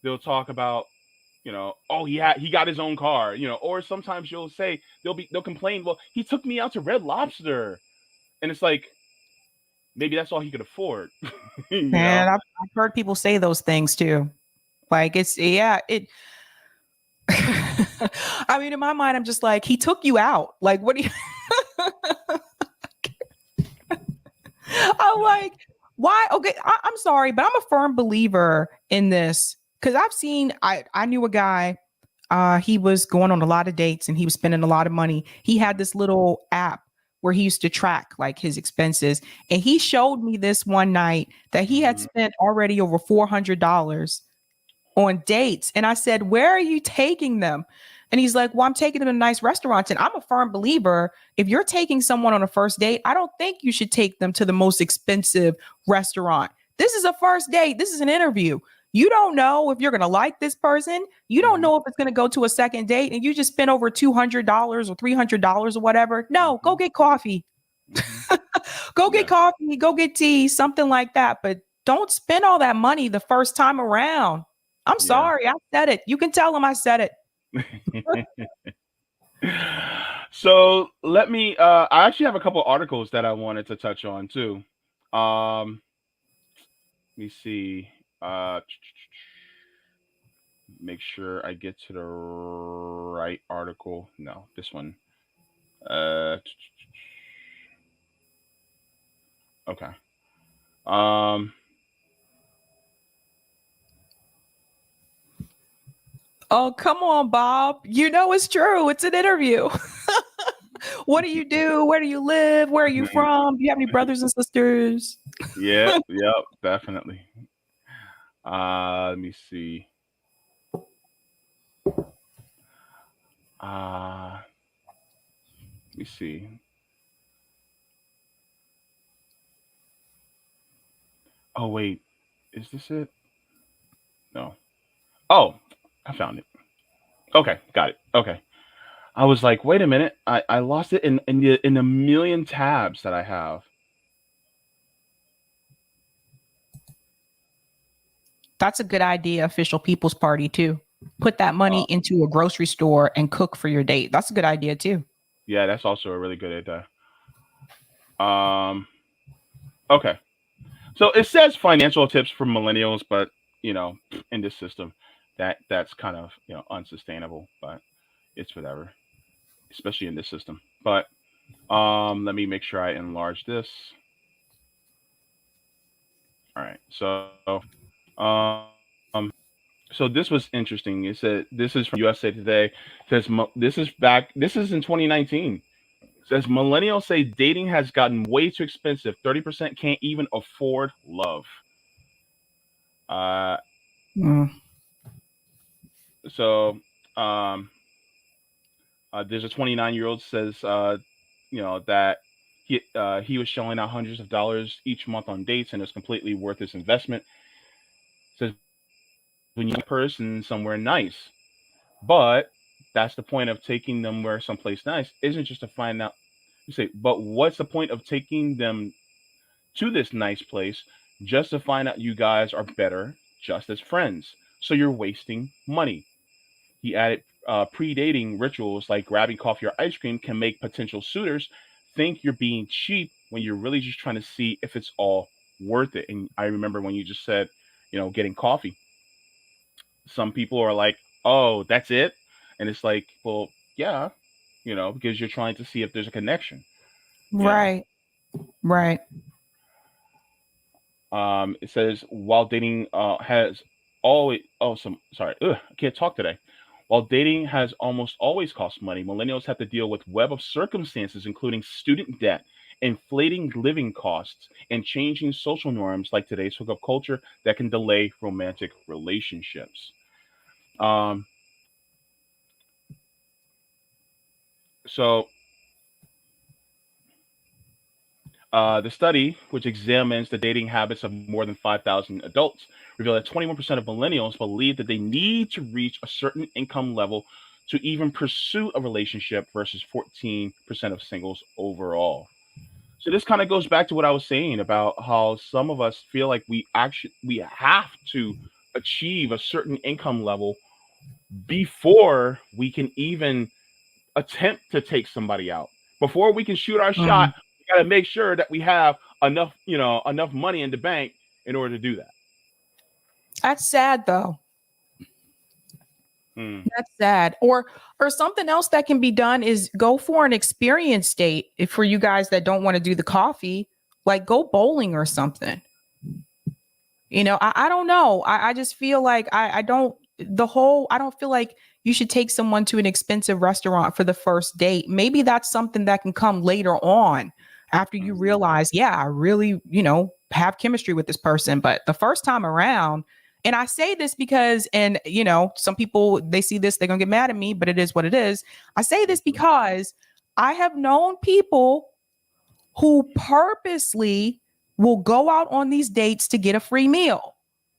they'll talk about oh he got his own car, or sometimes you'll say they'll complain, well he took me out to Red Lobster, and it's like maybe that's all he could afford, you know. And I've heard people say those things too. Like it's yeah, it I mean, in my mind, I'm just like, he took you out. Like, what do you I'm like, why? Okay, I'm sorry, but I'm a firm believer in this because I knew a guy. He was going on a lot of dates and he was spending a lot of money. He had this little app where he used to track like his expenses, and he showed me this one night that he had Hmm. spent already over $400 on dates. And I said, where are you taking them? And he's like, well, I'm taking them to nice restaurants. And I'm a firm believer. If you're taking someone on a first date, I don't think you should take them to the most expensive restaurant. This is a first date. This is an interview. You don't know if you're going to like this person. You don't Hmm. know if it's going to go to a second date and you just spent over $200 or $300 or whatever. No, go Hmm. get coffee. Hmm. Go get Yeah. coffee, go get tea, something like that. But don't spend all that money the first time around. I'm Yeah. sorry, I said it. You can tell them I said it. So I actually have a couple articles that I wanted to touch on too. Let me see. Uh, Make sure I get to the right article. No, this one. Uh, okay. Um, Oh, come on, Bob. You know it's true. It's an interview. What do you do? Where do you live? Where are you from? Do you have any brothers and sisters? yeah, yep, definitely. Let me see. Uh, Let me see. Oh wait, is this it? No. Oh, I found it. Okay, got it. Okay. I was like, wait a minute, I lost it in a million tabs that I have. That's a good idea, official people's party, too. Put that money Uh, into a grocery store and cook for your date. That's a good idea, too. yeah, that's also a really good idea. Um, okay. So it says financial tips for millennials, but in this system, that's kind of unsustainable. But it's whatever, especially in this system. But let me make sure I enlarge this. All right. Um, so this was interesting. It said this is from USA Today. It says this is in 2019. It says millennials say dating has gotten way too expensive. 30% can't even afford love. Uh, Mm. so um, there's a 29-year-old says that he was shelling out hundreds of dollars each month on dates and it's completely worth his investment. Says when you meet a person somewhere nice, but that's the point of taking them where someplace nice isn't just to find out. You say, but what's the point of taking them to this nice place just to find out you guys are better just as friends? So you're wasting money. He added, predating rituals like grabbing coffee or ice cream can make potential suitors think you're being cheap when you're really just trying to see if it's all worth it. And I remember when you just said, getting coffee. Some people are like, "Oh, that's it," and it's like, well, yeah, because you're trying to see if there's a connection, you know. Right. Right. It says while dating has always oh some sorry I can't talk today. While dating has almost always cost money, millennials have to deal with web of circumstances, including student debt, inflating living costs, and changing social norms like today's hookup culture that can delay romantic relationships. Um, so the study, which examines the dating habits of more than 5,000 adults, revealed that 21% of millennials believe that they need to reach a certain income level to even pursue a relationship versus 14% of singles overall. So this kind of goes back to what I was saying about how some of us feel like we have to achieve a certain income level before we can even attempt to take somebody out. Before we can shoot our shot, Mm. we got to make sure that we have enough, enough money in the bank in order to do that. That's sad though. Hmm. That's sad. Or something else that can be done is go for an experience date. If for you guys that don't want to do the coffee, like go bowling or something. I don't know. I just feel like I don't feel like you should take someone to an expensive restaurant for the first date. Maybe that's something that can come later on after you Mhm. realize, yeah, I really, have chemistry with this person. But the first time around, and I say this because, and some people, they see this, they're going to get mad at me, but it is what it is. I say this Mhm. because I have known people who purposely will go out on these dates to get a free meal.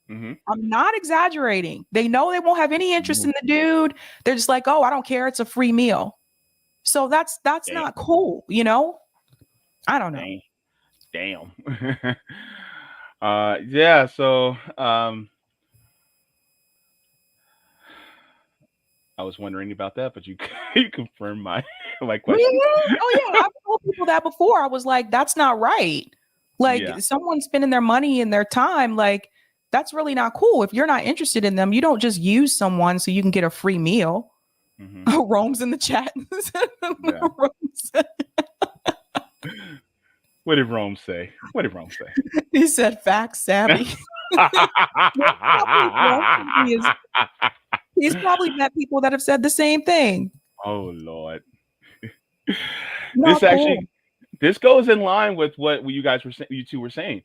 Mhm. I'm not exaggerating. They know they won't have any interest Mhm. in the dude. They're just like, "Oh, I don't care. It's a free meal." So that's Damn. not cool, I don't know. Damn. Damn. Yeah. So, I was wondering about that, but you you confirmed my my Yeah. question. Oh yeah, I've told people that before. I was like, "That's not right." Like Yeah. someone spending their money and their time, like that's really not cool. If you're not interested in them, you don't just use someone so you can get a free meal. Hmm. Rome's in the chat. Yeah. Rome's What did Rome say? What did Rome say? He said facts, Sabby. Well, probably Rome he's probably met people that have said the same thing. Oh Lord. This Not cool. actually this goes in line with what you two were saying.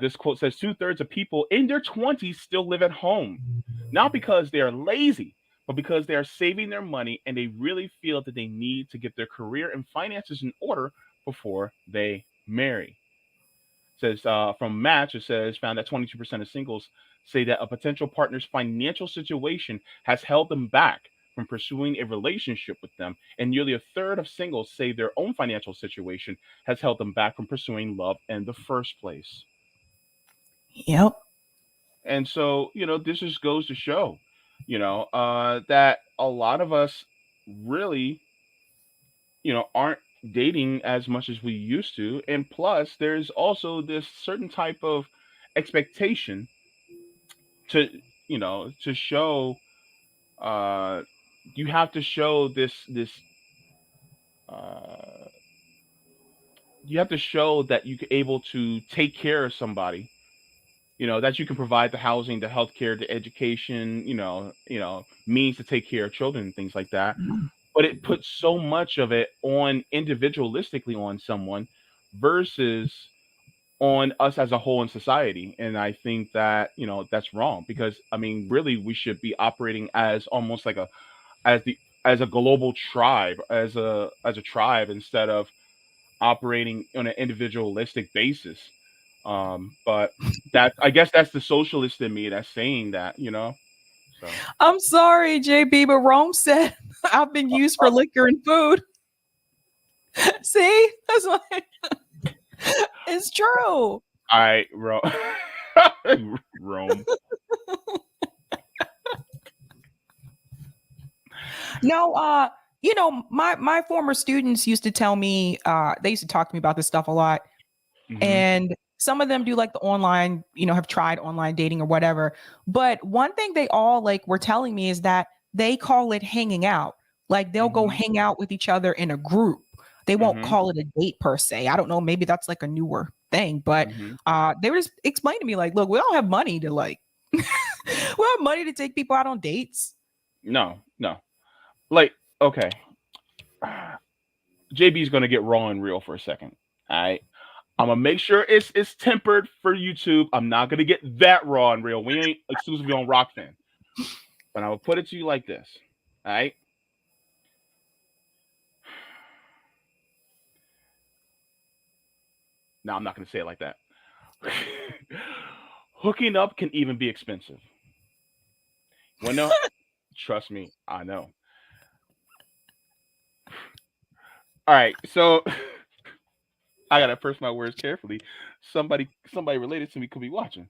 This quote says 2/3 of people in their 20s still live at home, not because they are lazy, but because they are saving their money and they really feel that they need to get their career and finances in order before they marry. It says from Match, it says found that 22% of singles say that a potential partner's financial situation has held them back from pursuing a relationship with them, and nearly a third of singles say their own financial situation has held them back from pursuing love in the first place. Yep. And so, this just goes to show, that a lot of us really, aren't dating as much as we used to. And plus, there's also this certain type of expectation to, to show, uh, you have to show uh, you have to show that you're able to take care of somebody, that you can provide the housing, the healthcare, the education, means to take care of children and things like that. But it puts so much of it on individualistically on someone versus on us as a whole in society. And I think that, that's wrong because I mean, really we should be operating as almost like as the as a global tribe, as a tribe instead of operating on an individualistic basis. But that I guess that's the socialist in me that's saying that, So I'm sorry, JB, but Rome said I've been used for liquor and food. See? That's why it's true. I Rome. Rome. No, my former students used to tell me, they used to talk to me about this stuff a lot. Hmm. And some of them do like the online, have tried online dating or whatever. But one thing they all like were telling me is that they call it hanging out. Like they'll go Mhm. hang out with each other in a group. They won't Mhm. call it a date per se. I don't know. Maybe that's like a newer thing, but Mhm. they were just explaining to me like, look, we don't have money to like, we don't have money to take people out on dates. No, no. Like, okay. JB's gonna get raw and real for a second. All right. I'm gonna make sure it's tempered for YouTube. I'm not gonna get that raw and real. We ain't exclusively on Rockfin. But I will put it to you like this. All right. No, I'm not gonna say it like that. Hooking up can even be expensive. Well, no, trust me, I know. All right, so I gotta purse my words carefully. Somebody related to me could be watching.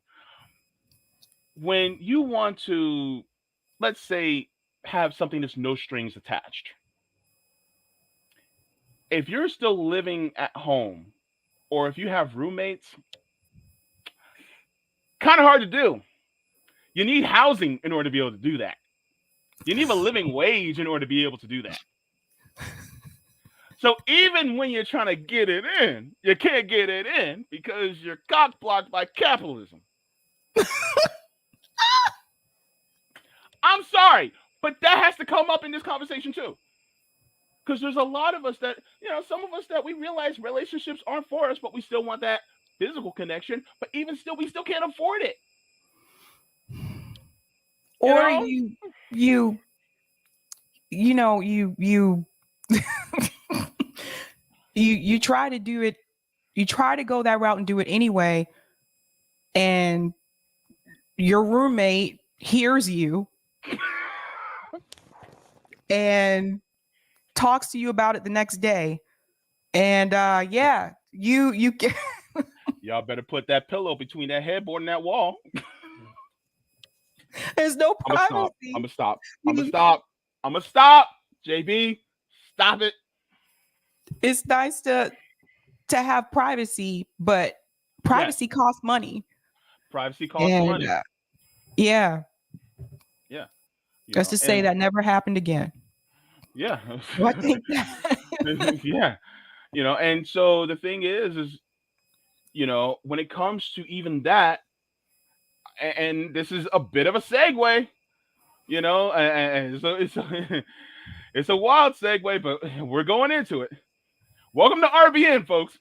When you want to, let's say, have something that's no strings attached. If you're still living at home, or if you have roommates, kind of hard to do. You need housing in order to be able to do that. You need a living wage in order to be able to do that. So even when you're trying to get it in, you can't get it in because you're cock blocked by capitalism. I'm sorry, but that has to come up in this conversation too. Because there's a lot of us that, some of us that we realize relationships aren't for us, but we still want that physical connection. But even still, we still can't afford it. You Or know? you you try to do it, you try to go that route and do it anyway, and your roommate hears you and talks to you about it the next day. And yeah, you get Y'all better put that pillow between that headboard and that wall. there's no I'm gonna stop. I'm privacy. gonna stop. I'm gonna You- stop. I'm gonna stop. JB, stop it. It's nice to have privacy, but Yes, privacy costs money. privacy costs And money. yeah, Yeah, just to say and that never happened again. yeah, So I think that yeah, and so the thing is, when it comes to even that, and this is a bit of a segue, and so it's a wild segue, but we're going into it. Welcome to RBN, folks.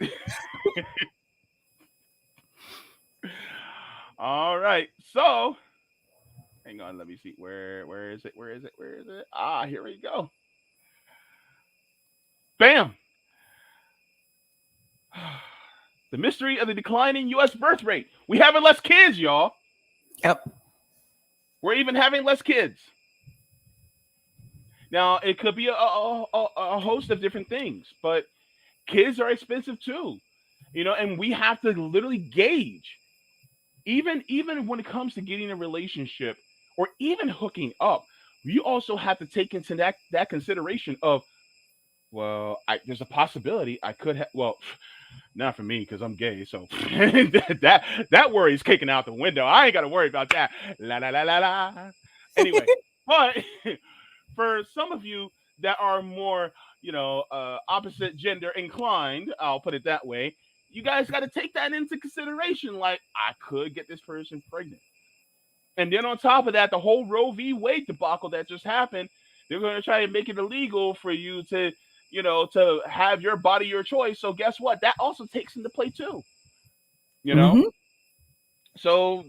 All right, so hang on, let me see. Where is it? Where is it? Where is it? Ah, here we go. Bam. The mystery of the declining U.S. birth rate. We having less kids, y'all. yep. We're even having less kids. Now, it could be a host of different things, but kids are expensive too, and we have to literally gauge, even when it comes to getting a relationship or even hooking up, you also have to take into that consideration of, well, there's a possibility I could have, well, not for me because I'm gay, so that worry is kicking out the window. I ain't got to worry about that. La la la la la. Anyway, but for some of you that are more, opposite gender inclined, I'll put it that way. You guys got to take that into consideration. Like, I could get this person pregnant, and then on top of that, the whole Roe v. Wade debacle that just happened, they're going to try to make it illegal for you to, to have your body, your choice. So guess what? That also takes into play too. You know, Hmm. so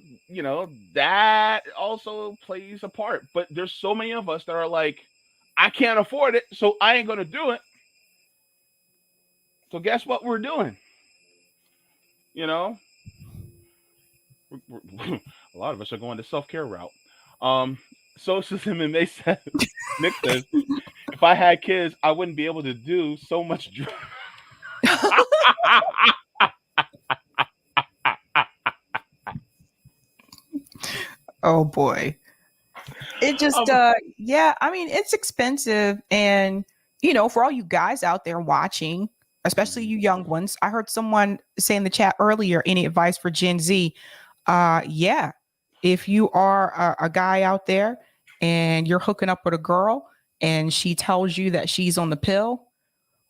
that also plays a part. But there's so many of us that are like, I can't afford it, so I ain't going to do it. So guess what we're doing? You know, a lot of us are going the self care route. Socialism and Nick says, if I had kids, I wouldn't be able to do so much. Oh boy. It just Um, yeah, I mean it's expensive, and for all you guys out there watching, especially mhm. you young ones, I heard someone say in the chat earlier, any advice for Gen Z? Yeah, if you are a guy out there and you're hooking up with a girl and she tells you that she's on the pill,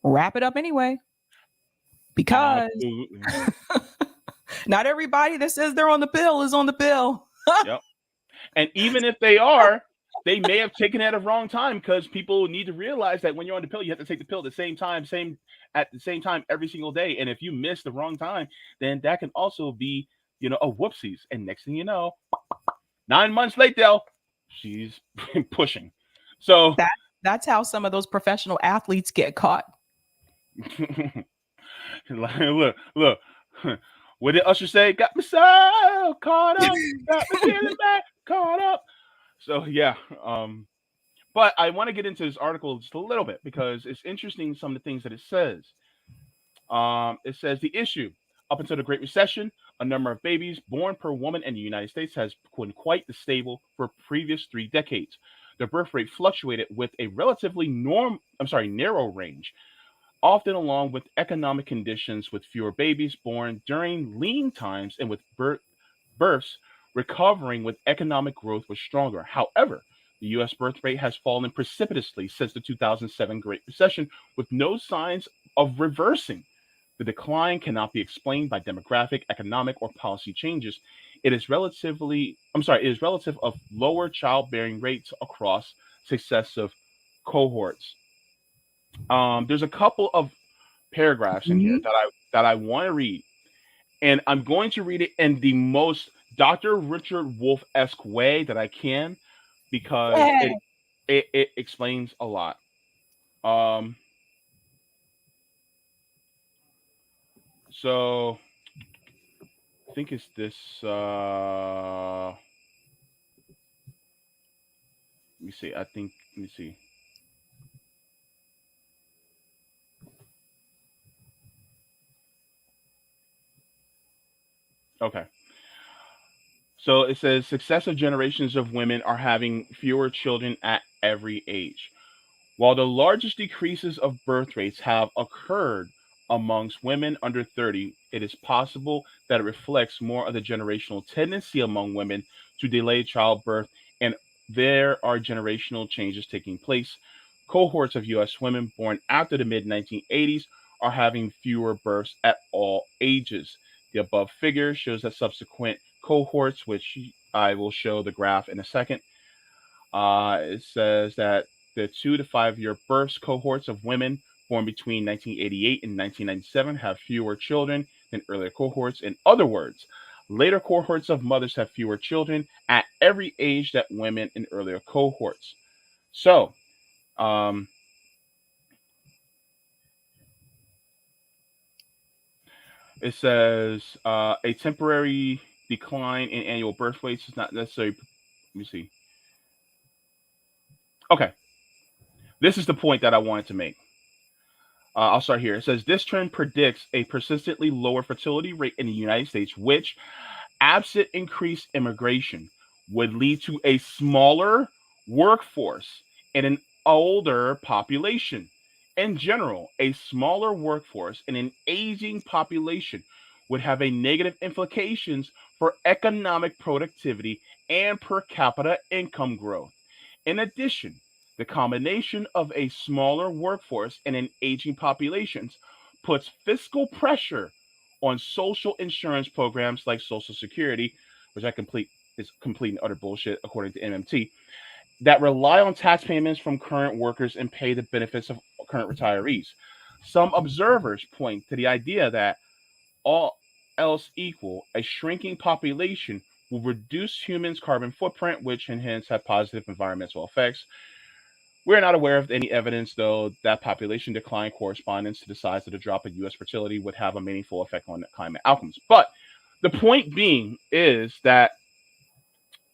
wrap it up anyway. Because Absolutely. not everybody that says they're on the pill is on the pill. Yep. And even if they are, they may have taken it at a wrong time, because people need to realize that when you're on the pill, you have to take the pill at the same time, at the same time every single day. And if you miss the wrong time, then that can also be, a whoopsies. And next thing you know, 9 months later, she's pushing. So That's how some of those professional athletes get caught. look. What did Usher say? Got me so caught up, got me feeling back, caught up. So yeah, but I want to get into this article just a little bit because it's interesting, some of the things that it says. It says the issue up until the Great Recession, a number of babies born per woman in the United States has been quite stable for previous 3 decades. The birth rate fluctuated with a relatively narrow range, often along with economic conditions, with fewer babies born during lean times and with births recovering with economic growth was stronger. However, the U.S. birth rate has fallen precipitously since the 2007 Great Recession, with no signs of reversing. The decline cannot be explained by demographic, economic, or policy changes. It is relative of lower childbearing rates across successive cohorts. There's a couple of paragraphs in here Mhm. that I want to read, and I'm going to read it in the most Dr. Richard Wolff-esque way that I can, because Yeah. it explains a lot. Um, so I think it's this. Let me see. Let me see. Okay. So it says successive generations of women are having fewer children at every age. While the largest decreases of birth rates have occurred amongst women under 30, it is possible that it reflects more of the generational tendency among women to delay childbirth, and there are generational changes taking place. Cohorts of U.S. women born after the mid 1980s are having fewer births at all ages. The above figure shows that subsequent cohorts, which I will show the graph in a second, it says that the 2 to 5 year births cohorts of women born between 1988 and 1997 have fewer children than earlier cohorts. In other words, later cohorts of mothers have fewer children at every age that women in earlier cohorts. So, um, it says a temporary decline in annual birth rates is not necessarily. Let me see. Okay, this is the point that I wanted to make. I'll start here. It says this trend predicts a persistently lower fertility rate in the United States, which, absent increased immigration, would lead to a smaller workforce and an older population. In general, a smaller workforce and an aging population would have a negative implications for economic productivity and per capita income growth. In addition, the combination of a smaller workforce and an aging populations puts fiscal pressure on social insurance programs like Social Security, which is complete and utter bullshit according to MMT, that rely on tax payments from current workers and pay the benefits of current retirees. Some observers point to the idea that, all else equal, a shrinking population will reduce humans' carbon footprint, which and hence have positive environmental effects. We're not aware of any evidence, though, that population decline correspondence to the size of the drop in U.S. fertility would have a meaningful effect on climate outcomes. But the point being is that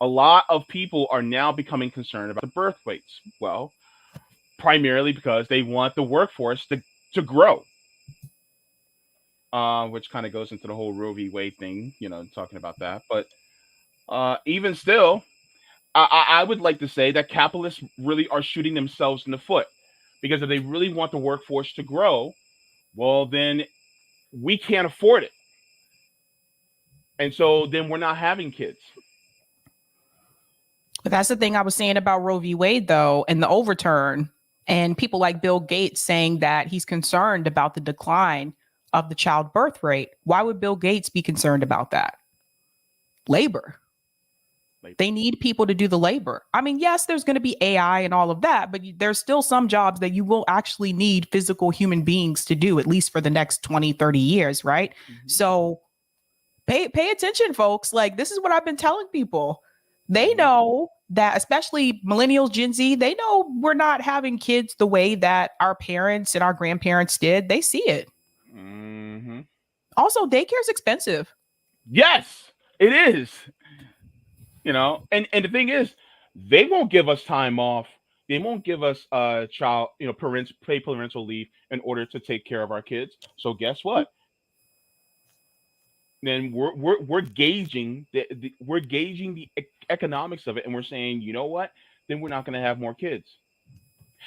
a lot of people are now becoming concerned about the birth rates. Well, primarily because they want the workforce to grow, which kind of goes into the whole Roe v. Wade thing, talking about that. But even still, I would like to say that capitalists really are shooting themselves in the foot, because if they really want the workforce to grow, well, then we can't afford it. And so then we're not having kids. But that's the thing I was saying about Roe v. Wade, though, and the overturn, and people like Bill Gates saying that he's concerned about the decline of the child birth rate. Why would Bill Gates be concerned about that? Labor. They need people to do the labor. I mean, yes, there's going to be AI and all of that, but there's still some jobs that you will actually need physical human beings to do, at least for the next 20, 30 years, right? Mm-hmm. So pay attention, folks. Like, this is what I've been telling people. They know that, especially millennials, Gen Z, they know we're not having kids the way that our parents and our grandparents did. They see it. Mm-hmm. Also, daycare is expensive. Yes, it is. And the thing is, they won't give us time off. They won't give us child, parents pay parental leave in order to take care of our kids. So guess what? Then we're gauging the economics of it, and we're saying, you know what? Then we're not going to have more kids.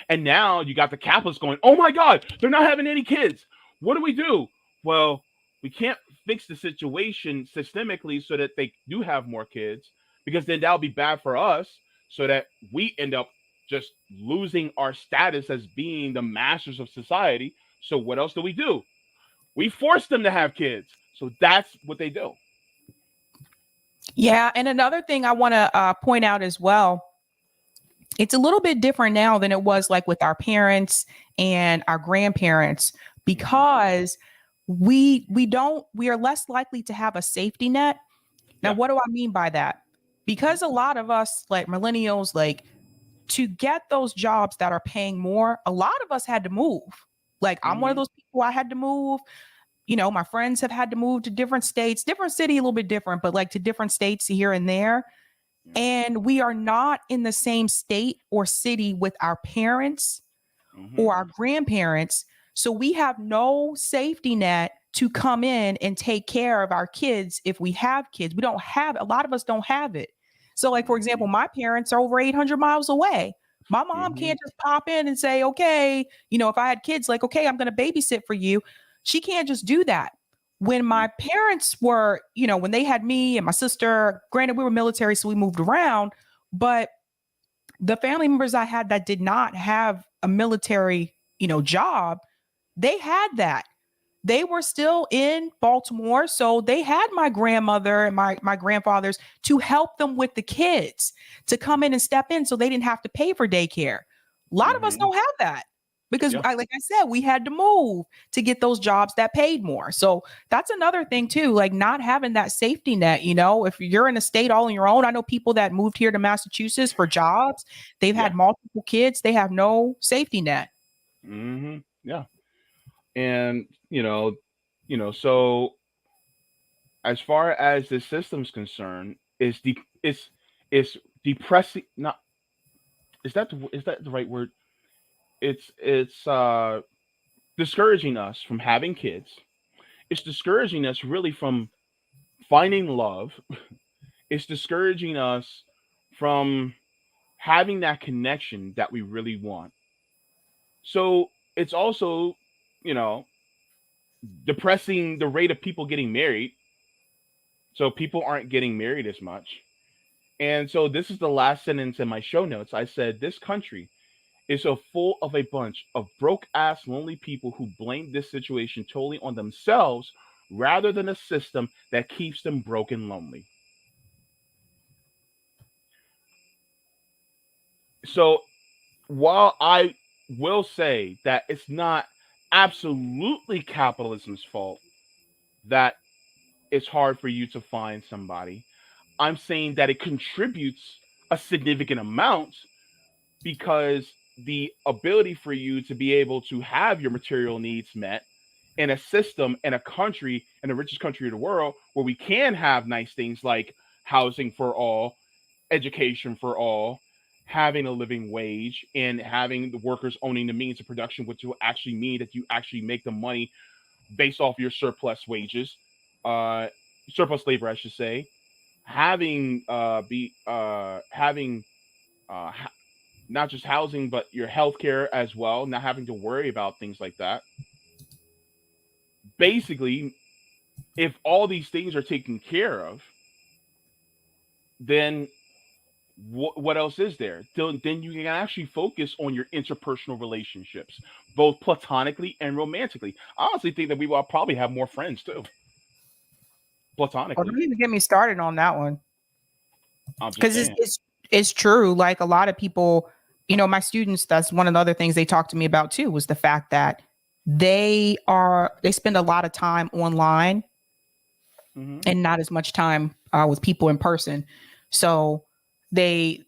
And now you got the capitalists going, oh my God, they're not having any kids. What do we do? Well, we can't fix the situation systemically so that they do have more kids, because then that'll be bad for us, so that we end up just losing our status as being the masters of society. So what else do? We force them to have kids. So that's what they do. Yeah. And another thing I want to point out as well, it's a little bit different now than it was like with our parents and our grandparents, because we are less likely to have a safety net. Now, Yeah. what do I mean by that? Because a lot of us, like millennials, like, to get those jobs that are paying more, a lot of us had to move. Like, I'm one of those people, I had to move. My friends have had to move to different states, different city, a little bit different, but like to different states here and there. And we are not in the same state or city with our parents or our grandparents. So we have no safety net to come in and take care of our kids if we have kids. We don't have, a lot of us don't have it. So, like, for example, my parents are over 800 miles away. My mom can't just pop in and say, okay, if I had kids, like, okay, I'm going to babysit for you. She can't just do that. When my parents were, when they had me and my sister, granted, we were military, so we moved around, but the family members I had that did not have a military, job, they had that. They were still in Baltimore, so they had my grandmother and my grandfathers to help them with the kids, to come in and step in so they didn't have to pay for daycare. A lot of us don't have that because, Yeah. like I said, we had to move to get those jobs that paid more. So that's another thing too, like not having that safety net. If you're in a state all on your own, I know people that moved here to Massachusetts for jobs. They've had multiple kids. They have no safety net. Yeah. And so as far as the system's concerned, it's depressing. Not is that the right word? It's discouraging us from having kids. It's discouraging us really from finding love. It's discouraging us from having that connection that we really want. So it's also, you know, depressing the rate of people getting married. So people aren't getting married as much. And so this is the last sentence in my show notes. I said, this country is so full of a bunch of broke ass lonely people who blame this situation totally on themselves rather than a system that keeps them broke and lonely. So while I will say that it's not absolutely capitalism's fault that it's hard for you to find somebody, I'm saying that it contributes a significant amount, because the ability for you to be able to have your material needs met in a system, in a country, in the richest country of the world, where we can have nice things like housing for all, education for all, having a living wage, and having the workers owning the means of production, which will actually mean that you actually make the money based off your surplus wages, uh, surplus labor, I should say. Having uh, not just housing, but your healthcare as well, not having to worry about things like that. Basically, if all these things are taken care of, then what else is there? Then you can actually focus on your interpersonal relationships, both platonically and romantically. I honestly think that we will probably have more friends too, Oh, platonically. don't even get me started on that one. I'm just Because saying. it's true. Like a lot of people, my students, that's one of the other things they talked to me about too, was the fact that they spend a lot of time online Hmm. and not as much time with people in person. So they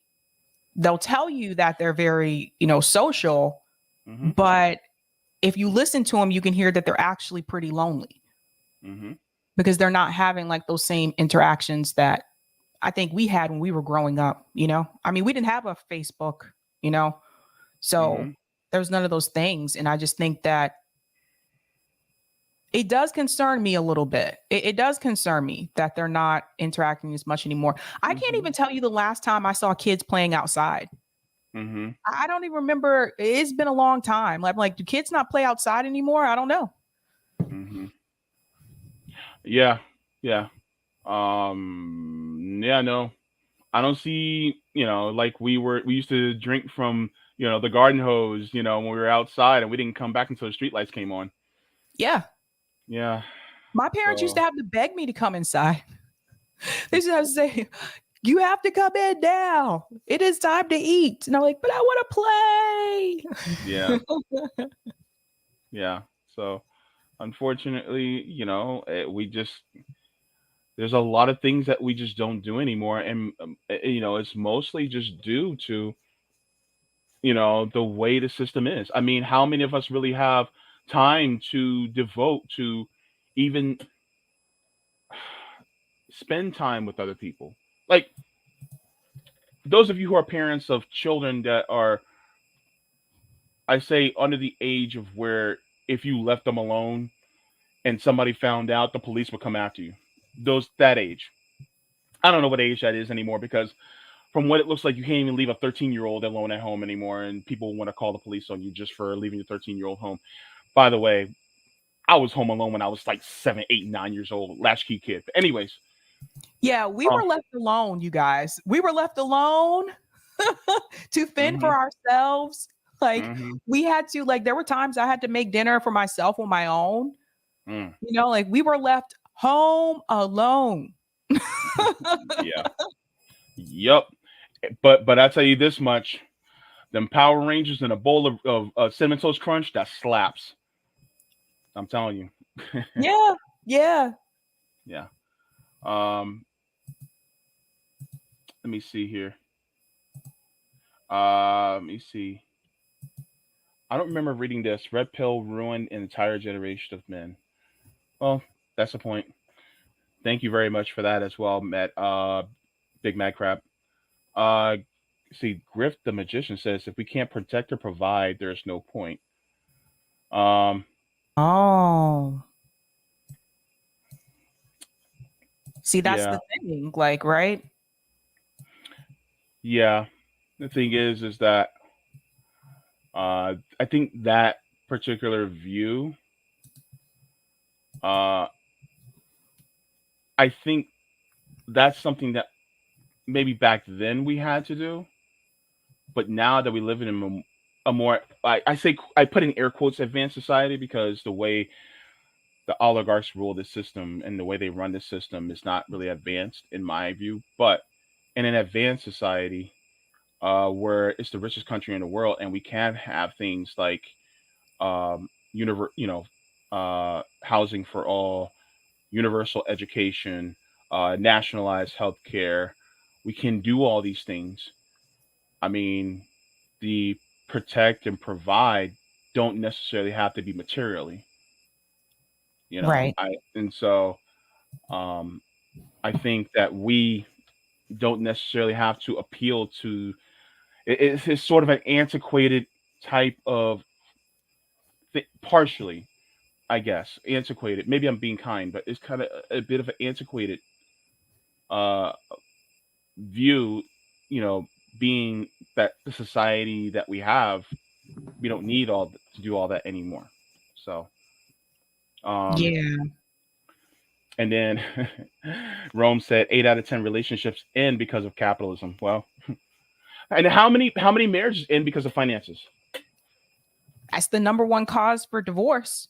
they'll tell you that they're very, social, Hmm. but if you listen to them, you can hear that they're actually pretty lonely Hmm. because they're not having like those same interactions that I think we had when we were growing up. I mean, we didn't have a Facebook, you know, so Hmm. there's none of those things. And I just think that it does concern me a little bit. It does concern me that they're not interacting as much anymore. I can't Hmm. even tell you the last time I saw kids playing outside. Hmm. I don't even remember. It's been a long time. Like, do kids not play outside anymore? I don't know. Hmm. Yeah. Yeah. Yeah. No, I don't see. Like we used to drink from the garden hose. When we were outside, and we didn't come back until the street lights came on. Yeah. Yeah. My parents used to So. have to beg me to come inside. They used to have to say, "You have to come in now. It is time to eat." And I'm like, "But I Yeah. want to play." Yeah. So unfortunately, we just there's a lot of things that we just don't do anymore, and it's mostly just due to the way the system is. I mean, how many of us really have time to devote to even spend time with other people? Like those of you who are parents of children that are, I say, under the age of where if you left them alone and somebody found out, the police would come after you. Those that age. I don't know what age that is anymore because from what it looks like, you can't even leave a 13-year-old alone at home anymore, and people want to call the police on you just for leaving your 13-year-old home. By the way, I was home alone when I was like 7, 8, 9 years old, latchkey kid. But anyways, Yeah, we uh, were left alone, you guys. We were left alone to fend hmm for ourselves. Like hmm we had to like there were times I had to make dinner for myself on my own. mm, Like we were left home alone. yeah, yep. But I tell you this much: them Power Rangers and a bowl of cinnamon toast crunch that slaps. I'm telling you. Yeah. Yeah. Yeah. Um. Let me see here. Let me see. I don't remember reading this. Red pill ruined an entire generation of men. Well, that's the point. Thank you very much for that as well, Matt. Big Mad Crab. Uh, see, Griff the magician says if we can't protect or provide, there's no point. Um, Oh. See, that's yeah, the thing, like, right? yeah. The thing is that I think that particular view, uh, I think that's something that maybe back then we had to do, but now that we live in a more, I say, I put in air quotes, advanced society because the way the oligarchs rule the system and the way they run the system is not really advanced in my view. But in an advanced society, where it's the richest country in the world, and we can have things like housing for all, universal education, nationalized healthcare. We can do all these things. I mean, the protect and provide don't necessarily have to be materially. Right. I and so um, I think that we don't necessarily have to appeal to. It's sort of an antiquated type of partially, I guess, antiquated. Maybe I'm being kind, but it's kind of a bit of an antiquated uh, view. You know, being that the society that we have, we don't need to do all that anymore. So, um, Yeah. and then Rome said 8 out of 10 relationships end because of capitalism. Well, And how many marriages end because of finances? That's the number one cause for divorce.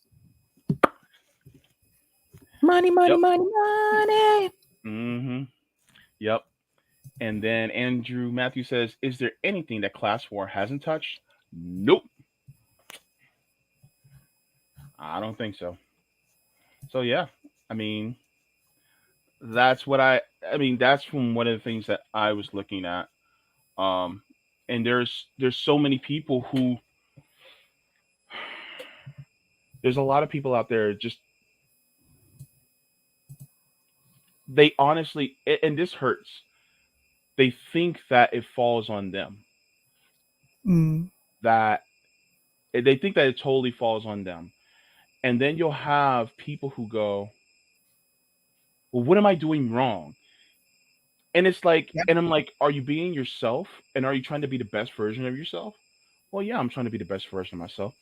Money, money, Yep. money, money. Mm-hmm. Yep. And then Andrew Matthew says, "Is there anything that class war hasn't touched?" Nope. I don't think so. So yeah, I mean, that's what I mean, that's from one of the things that I was looking at. Um, and there's so many people who there's a lot of people out there just they honestly and this hurts. They think that it falls on them. Mm. That they think that it totally falls on them. And then you'll have people who go, "Well, what am I doing wrong?" And it's like, Yep. and I'm like, "Are you being yourself? And are you trying to be the best version of yourself?" Well, yeah, I'm trying to be the best version of myself.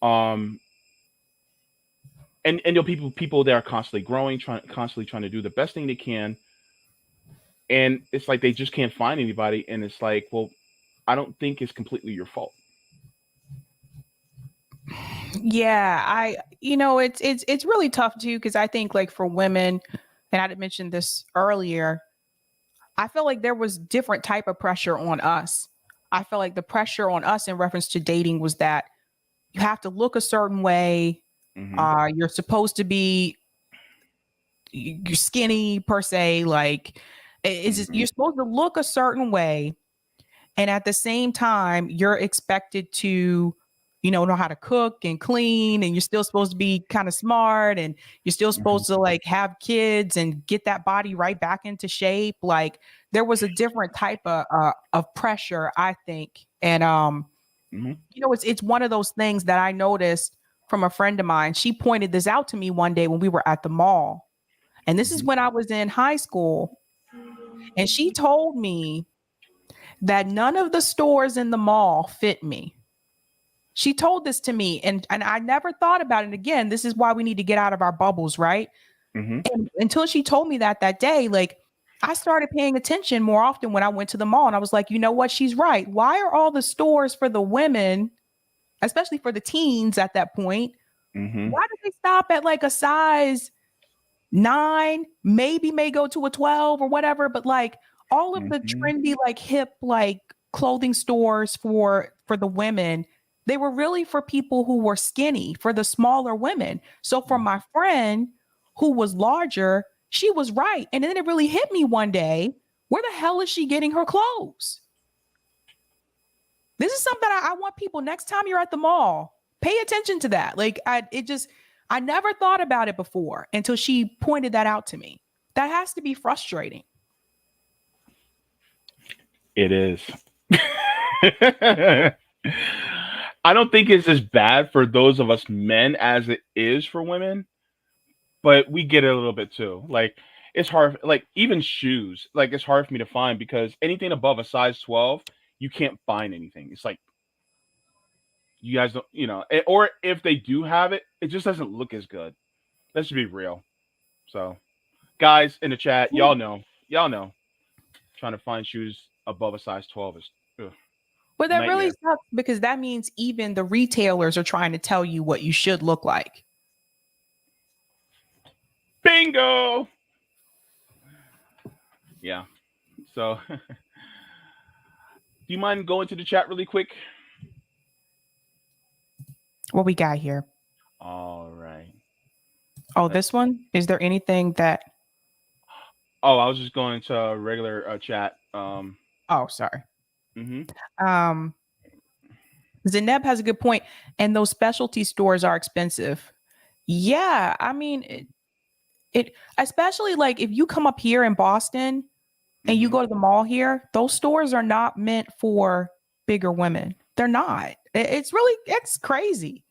Um, and you'll people that are constantly growing, constantly trying to do the best thing they can, and it's like they just can't find anybody, and it's like, well, I don't think it's completely your fault. Yeah, it's really tough too because I think like for women, and I didn't mention this earlier, I feel like there was different type of pressure on us. I feel like the pressure on us in reference to dating was that you have to look a certain way. Hmm. You're supposed to be you're skinny per se. Like it's just, Hmm. you're supposed to look a certain way, and at the same time, you're expected to, know how to cook and clean, and you're still supposed to be kind of smart, and you're still Hmm. supposed to like have kids and get that body right back into shape. Like there was a different type of pressure, I think, and Hmm. it's one of those things that I noticed from a friend of mine. She pointed this out to me one day when we were at the mall, and this is Hmm. when I was in high school, and she told me that none of the stores in the mall fit me. She told this to me, and I never thought about it again. This is why we need to get out of our bubbles, right? Hmm. And until she told me that day, like I started paying attention more often when I went to the mall, and I was like, you know what? She's right. Why are all the stores for the women, especially for the teens at that point, Hmm. why did they stop at like a size 9, maybe may go to a 12 or whatever, but like all of the Hmm. trendy, like hip, like clothing stores for the women, they were really for people who were skinny, for the smaller women. So for my friend who was larger, she was right. And then it really hit me one day, where the hell is she getting her clothes? This is something I want people next time you're at the mall, pay attention to that. Like I never thought about it before until she pointed that out to me. That has to be frustrating. It is. I don't think it's as bad for those of us men as it is for women, but we get it a little bit too. Like it's hard, like even shoes, like it's hard for me to find because anything above a size 12, you can't find anything. It's like you guys don't, or if they do have it, it just doesn't look as good. Let's be real. So, guys in the chat, y'all know, trying to find shoes above a size 12 is ugh, But that really nightmare. sucks because that means even the retailers are trying to tell you what you should look like. Bingo. Yeah. So, do you mind going to the chat really quick? What we got here? All right. Oh, Let's. this one? Is there anything that Oh, I was just going to a regular chat. Oh, sorry. Hmm. Um Zeneb has a good point, and those specialty stores are expensive. Yeah, I mean it especially like if you come up here in Boston and you Hmm. go to the mall here, those stores are not meant for bigger women. They're not. It's crazy.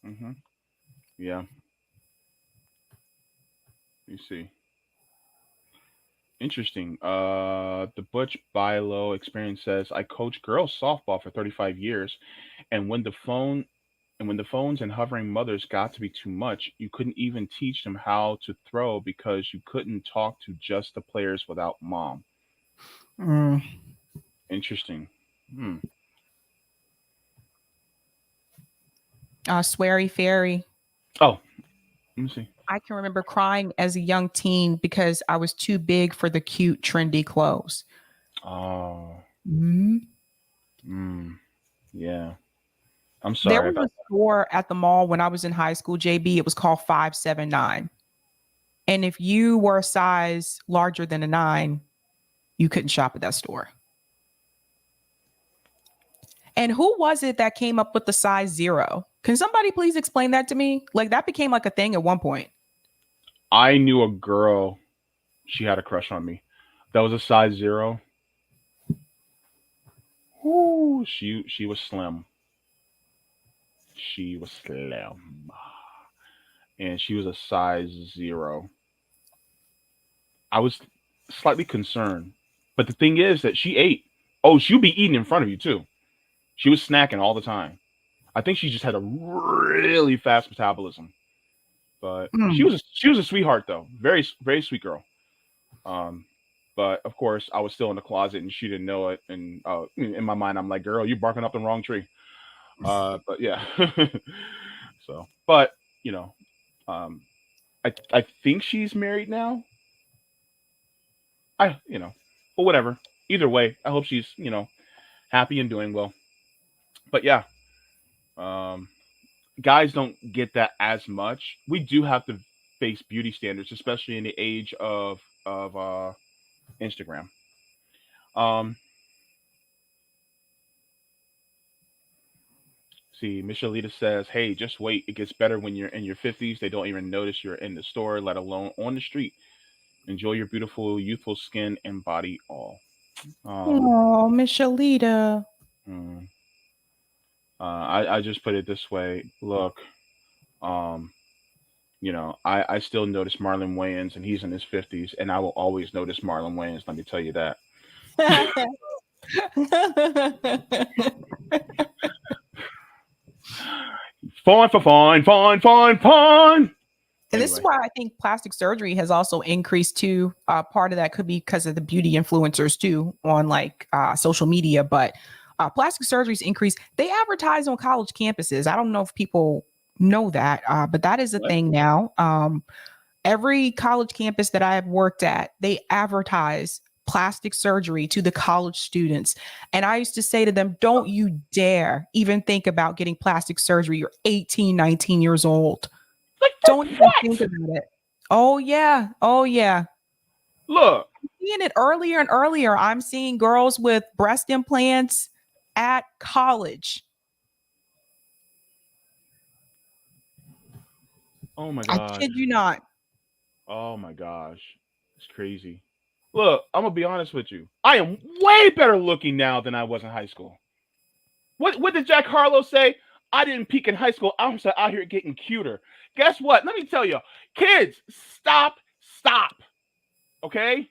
Hmm. Yeah. You see. Interesting. The Butch Bilo experience says I coach girls softball for 35 years, and when the phones and hovering mothers got to be too much, you couldn't even teach them how to throw because you couldn't talk to just the players without mom. Mm. Interesting. Hmm. Sweary Fairy. Oh, let me see. I can remember crying as a young teen because I was too big for the cute, trendy clothes. Oh. Mhm. Yeah. I'm There sorry was about a store at the mall when I was in high school, JB. It was called 579. And if you were a size larger than a 9, you couldn't shop at that store. And who was it that came up with the size 0? Can somebody please explain that to me? Like that became like a thing at one point. I knew a girl, she had a crush on me. That was a size 0. Ooh, she was slim. She was slim. And she was a size 0. I was slightly concerned. But the thing is that she ate. Oh, she'd be eating in front of you too. She was snacking all the time. I think she just had a really fast metabolism. But Mm. she was a sweetheart though. Very very sweet girl. Um but of course I was still in the closet and she didn't know it, and in my mind I'm like, "Girl, you're barking up the wrong tree." But yeah. So, but you know, um I think she's married now. But whatever. Either way, I hope she's, happy and doing well. But yeah, um, guys don't get that as much. We do have to face beauty standards, especially in the age of Instagram. Um, see, Michelita says, "Hey, just wait. It gets better when you're in your 50s. They don't even notice you're in the store, let alone on the street. Enjoy your beautiful, youthful skin and body all." Um, Oh, Miss Shalita. hmm. I just put it this way. Look, um, I still notice Marlon Wayans, and he's in his 50s, and I will always notice Marlon Wayans. Let me tell you that. Fine for fine, fine, fine, fine. And this is Anyway, why I think plastic surgery has also increased too. Part of that could be because of the beauty influencers too on like social media, but plastic surgery's increased. They advertise on college campuses. I don't know if people know that, but that is a what? thing now. Every college campus that I have worked at, they advertise plastic surgery to the college students. And I used to say to them, don't you dare even think about getting plastic surgery. You're 18, 19 years old. Like for Don't even think what? about it. Oh yeah. Oh yeah. Look. Seeing it earlier and earlier. I'm seeing girls with breast implants at college. Oh my I gosh. kid you not. Oh my gosh. It's crazy. Look, I'm gonna be honest with you. I am way better looking now than I was in high school. What did Jack Harlow say? I didn't peak in high school. I'm just out here getting cuter. Guess what? Let me tell you, kids, stop. Okay?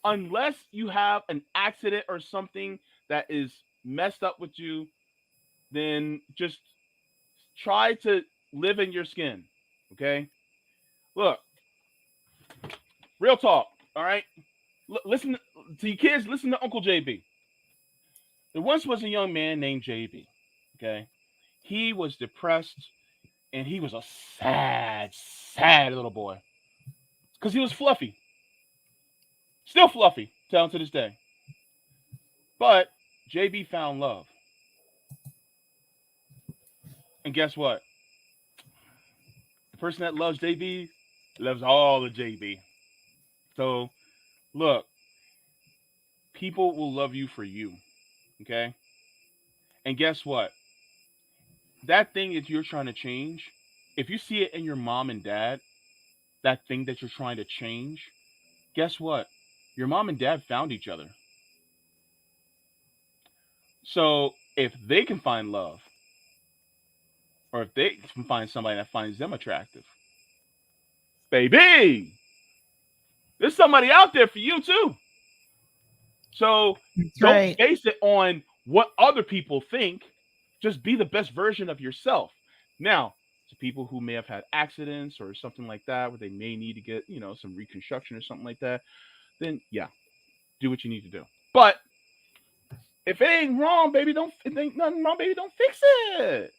Unless you have an accident or something that is messed up with you, then just try to live in your skin. Okay? Look, real talk. All right? Listen to you kids, listen to Uncle JB. There once was a young man named JB. Okay? He was depressed and he was a sad little boy. Because he was fluffy. Still fluffy down to this day. But JB found love. And guess what? The person that loves JB loves all of JB. So look, people will love you for you. Okay? And guess what? That thing that you're trying to change, if you see it in your mom and dad, that thing that you're trying to change, guess what? Your mom and dad found each other. So if they can find love, or if they can find somebody that finds them attractive, baby, there's somebody out there for you too. So That's don't right. base it on what other people think. Just be the best version of yourself. Now, to people who may have had accidents or something like that, where they may need to get, some reconstruction or something like that, then yeah, do what you need to do. But If it ain't wrong, baby, don't. If it ain't nothing wrong, baby, don't fix it.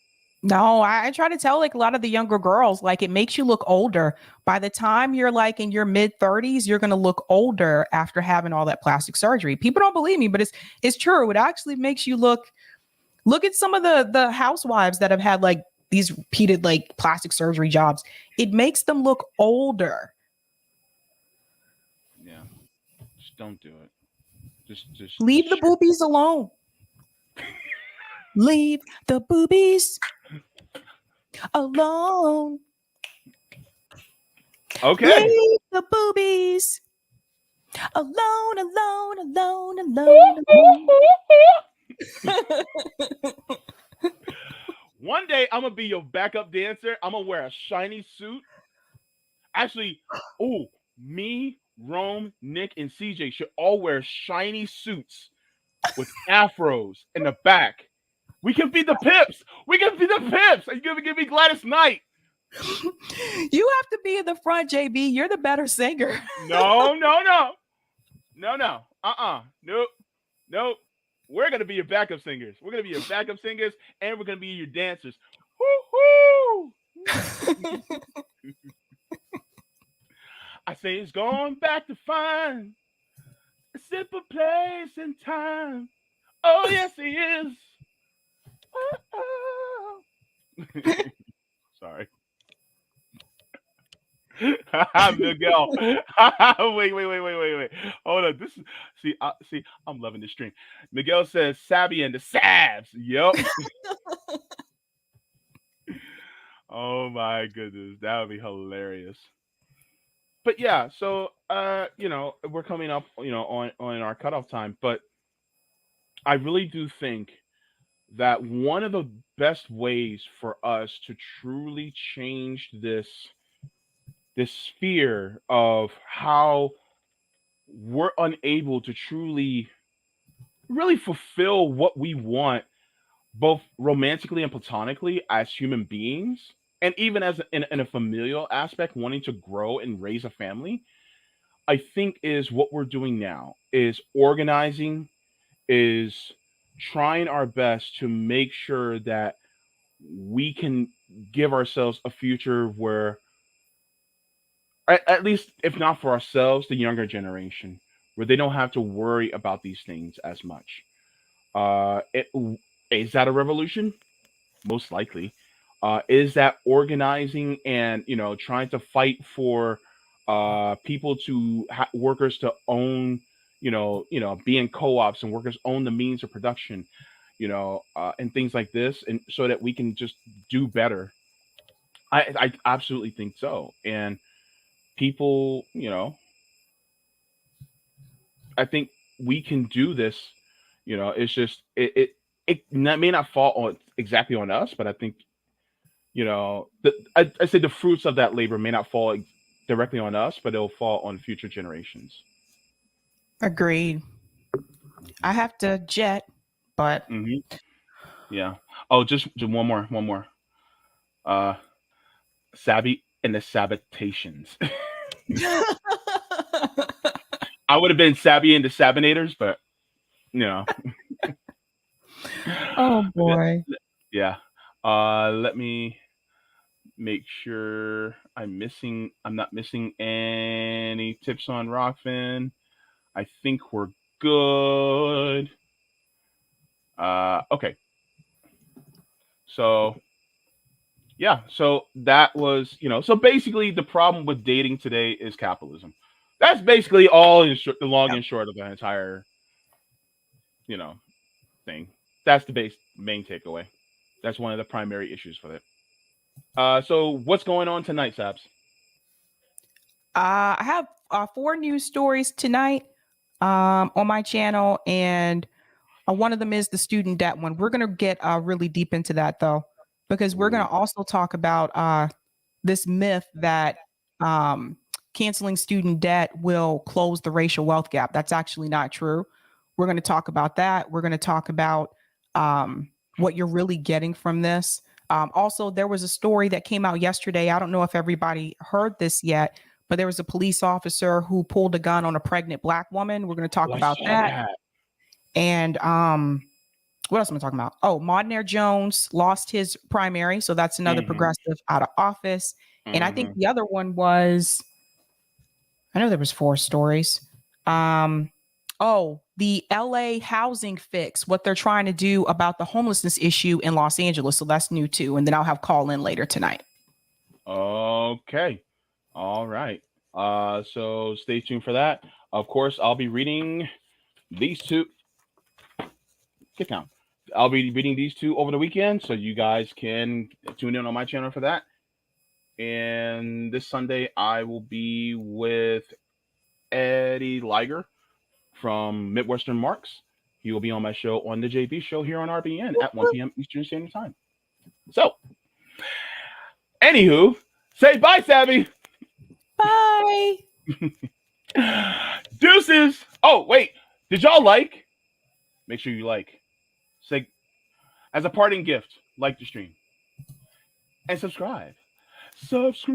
No, I try to tell like a lot of the younger girls, like it makes you look older. By the time you're like in your mid 30s, you're gonna look older after having all that plastic surgery. People don't believe me, but it's true. It actually makes you look at some of the housewives that have had like these repeated like plastic surgery jobs. It makes them look older. Yeah, just don't do it. Leave the boobies alone. Leave the boobies alone. Okay. Leave the boobies alone, alone, alone, alone, alone. One day I'm gonna be your backup dancer. I'm gonna wear a shiny suit. Actually, oh, me, Rome, Nick, and CJ should all wear shiny suits with afros in the back. We can be the Pips. We can be the Pips. Are you gonna give me Gladys Knight? You have to be in the front, JB. You're the better singer. No, no, no, no, no. Nope, nope. We're gonna be your backup singers. We're gonna be your backup singers, and we're gonna be your dancers. Woo-hoo! I say it's going back to find a simple place and time. Oh yes, he is. Oh, oh. Sorry. Miguel. wait. Hold on. This is see, I'm loving this stream. Miguel says Sabby and the Sabs. Yep. Oh my goodness. That would be hilarious. But yeah, so we're coming up, on our cutoff time, but I really do think that one of the best ways for us to truly change this sphere of how we're unable to truly really fulfill what we want both romantically and platonically as human beings, and even as in a familial aspect, wanting to grow and raise a family, I think is what we're doing now is organizing, is trying our best to make sure that we can give ourselves a future where, at least if not for ourselves, the younger generation, where they don't have to worry about these things as much. It, is that a revolution? Most likely. Is that organizing and trying to fight for people to workers to own, be in co-ops and workers own the means of production, and things like this, and so that we can just do better. I absolutely think so, and people, I think we can do this. It's just may not fall on exactly on us, but I think I say the fruits of that labor may not fall directly on us, but it'll fall on future generations. Agreed. I have to jet, but Hmm. Yeah. Oh, just one more. Uh, Sabby and the Sabitations. I would have been Sabby and the Sabinators, but you know, oh boy. yeah. Let me make sure I'm not missing any tips on Rockfin. I think we're good. Okay. So yeah, so that was, so basically the problem with dating today is capitalism. That's basically all the long Yep. and short of the entire, you know, thing. That's the main takeaway. That's one of the primary issues for it. So what's going on tonight, Sabs? I have 4 news stories tonight on my channel, and one of them is the student debt one. We're going to get really deep into that, though, because we're going to also talk about this myth that canceling student debt will close the racial wealth gap. That's actually not true. We're going to talk about that. We're going to talk about what you're really getting from this. Also, there was a story that came out yesterday. I don't know if everybody heard this yet, but there was a police officer who pulled a gun on a pregnant Black woman. We're going to talk Oh, I about saw that. that. And what else am I talking about? Oh, Modnair Jones lost his primary, so that's another progressive out of office. And I think the other one was, I know there was 4 stories. Oh, the LA housing fix, what they're trying to do about the homelessness issue in Los Angeles. So that's new too. And then I'll have call in later tonight. Okay. All right. So stay tuned for that. Of course, I'll be reading these two. Get down. I'll be reading these two over the weekend, so you guys can tune in on my channel for that. And this Sunday, I will be with Eddie Liger from Midwestern Marks. He will be on my show on the JB Show here on RBN at 1 p.m. Eastern Standard Time. So, anywho, say bye, Sabby. Bye. Deuces. Oh, wait. Did y'all like? Make sure you like. Say, as a parting gift, like the stream. And subscribe. Subscribe.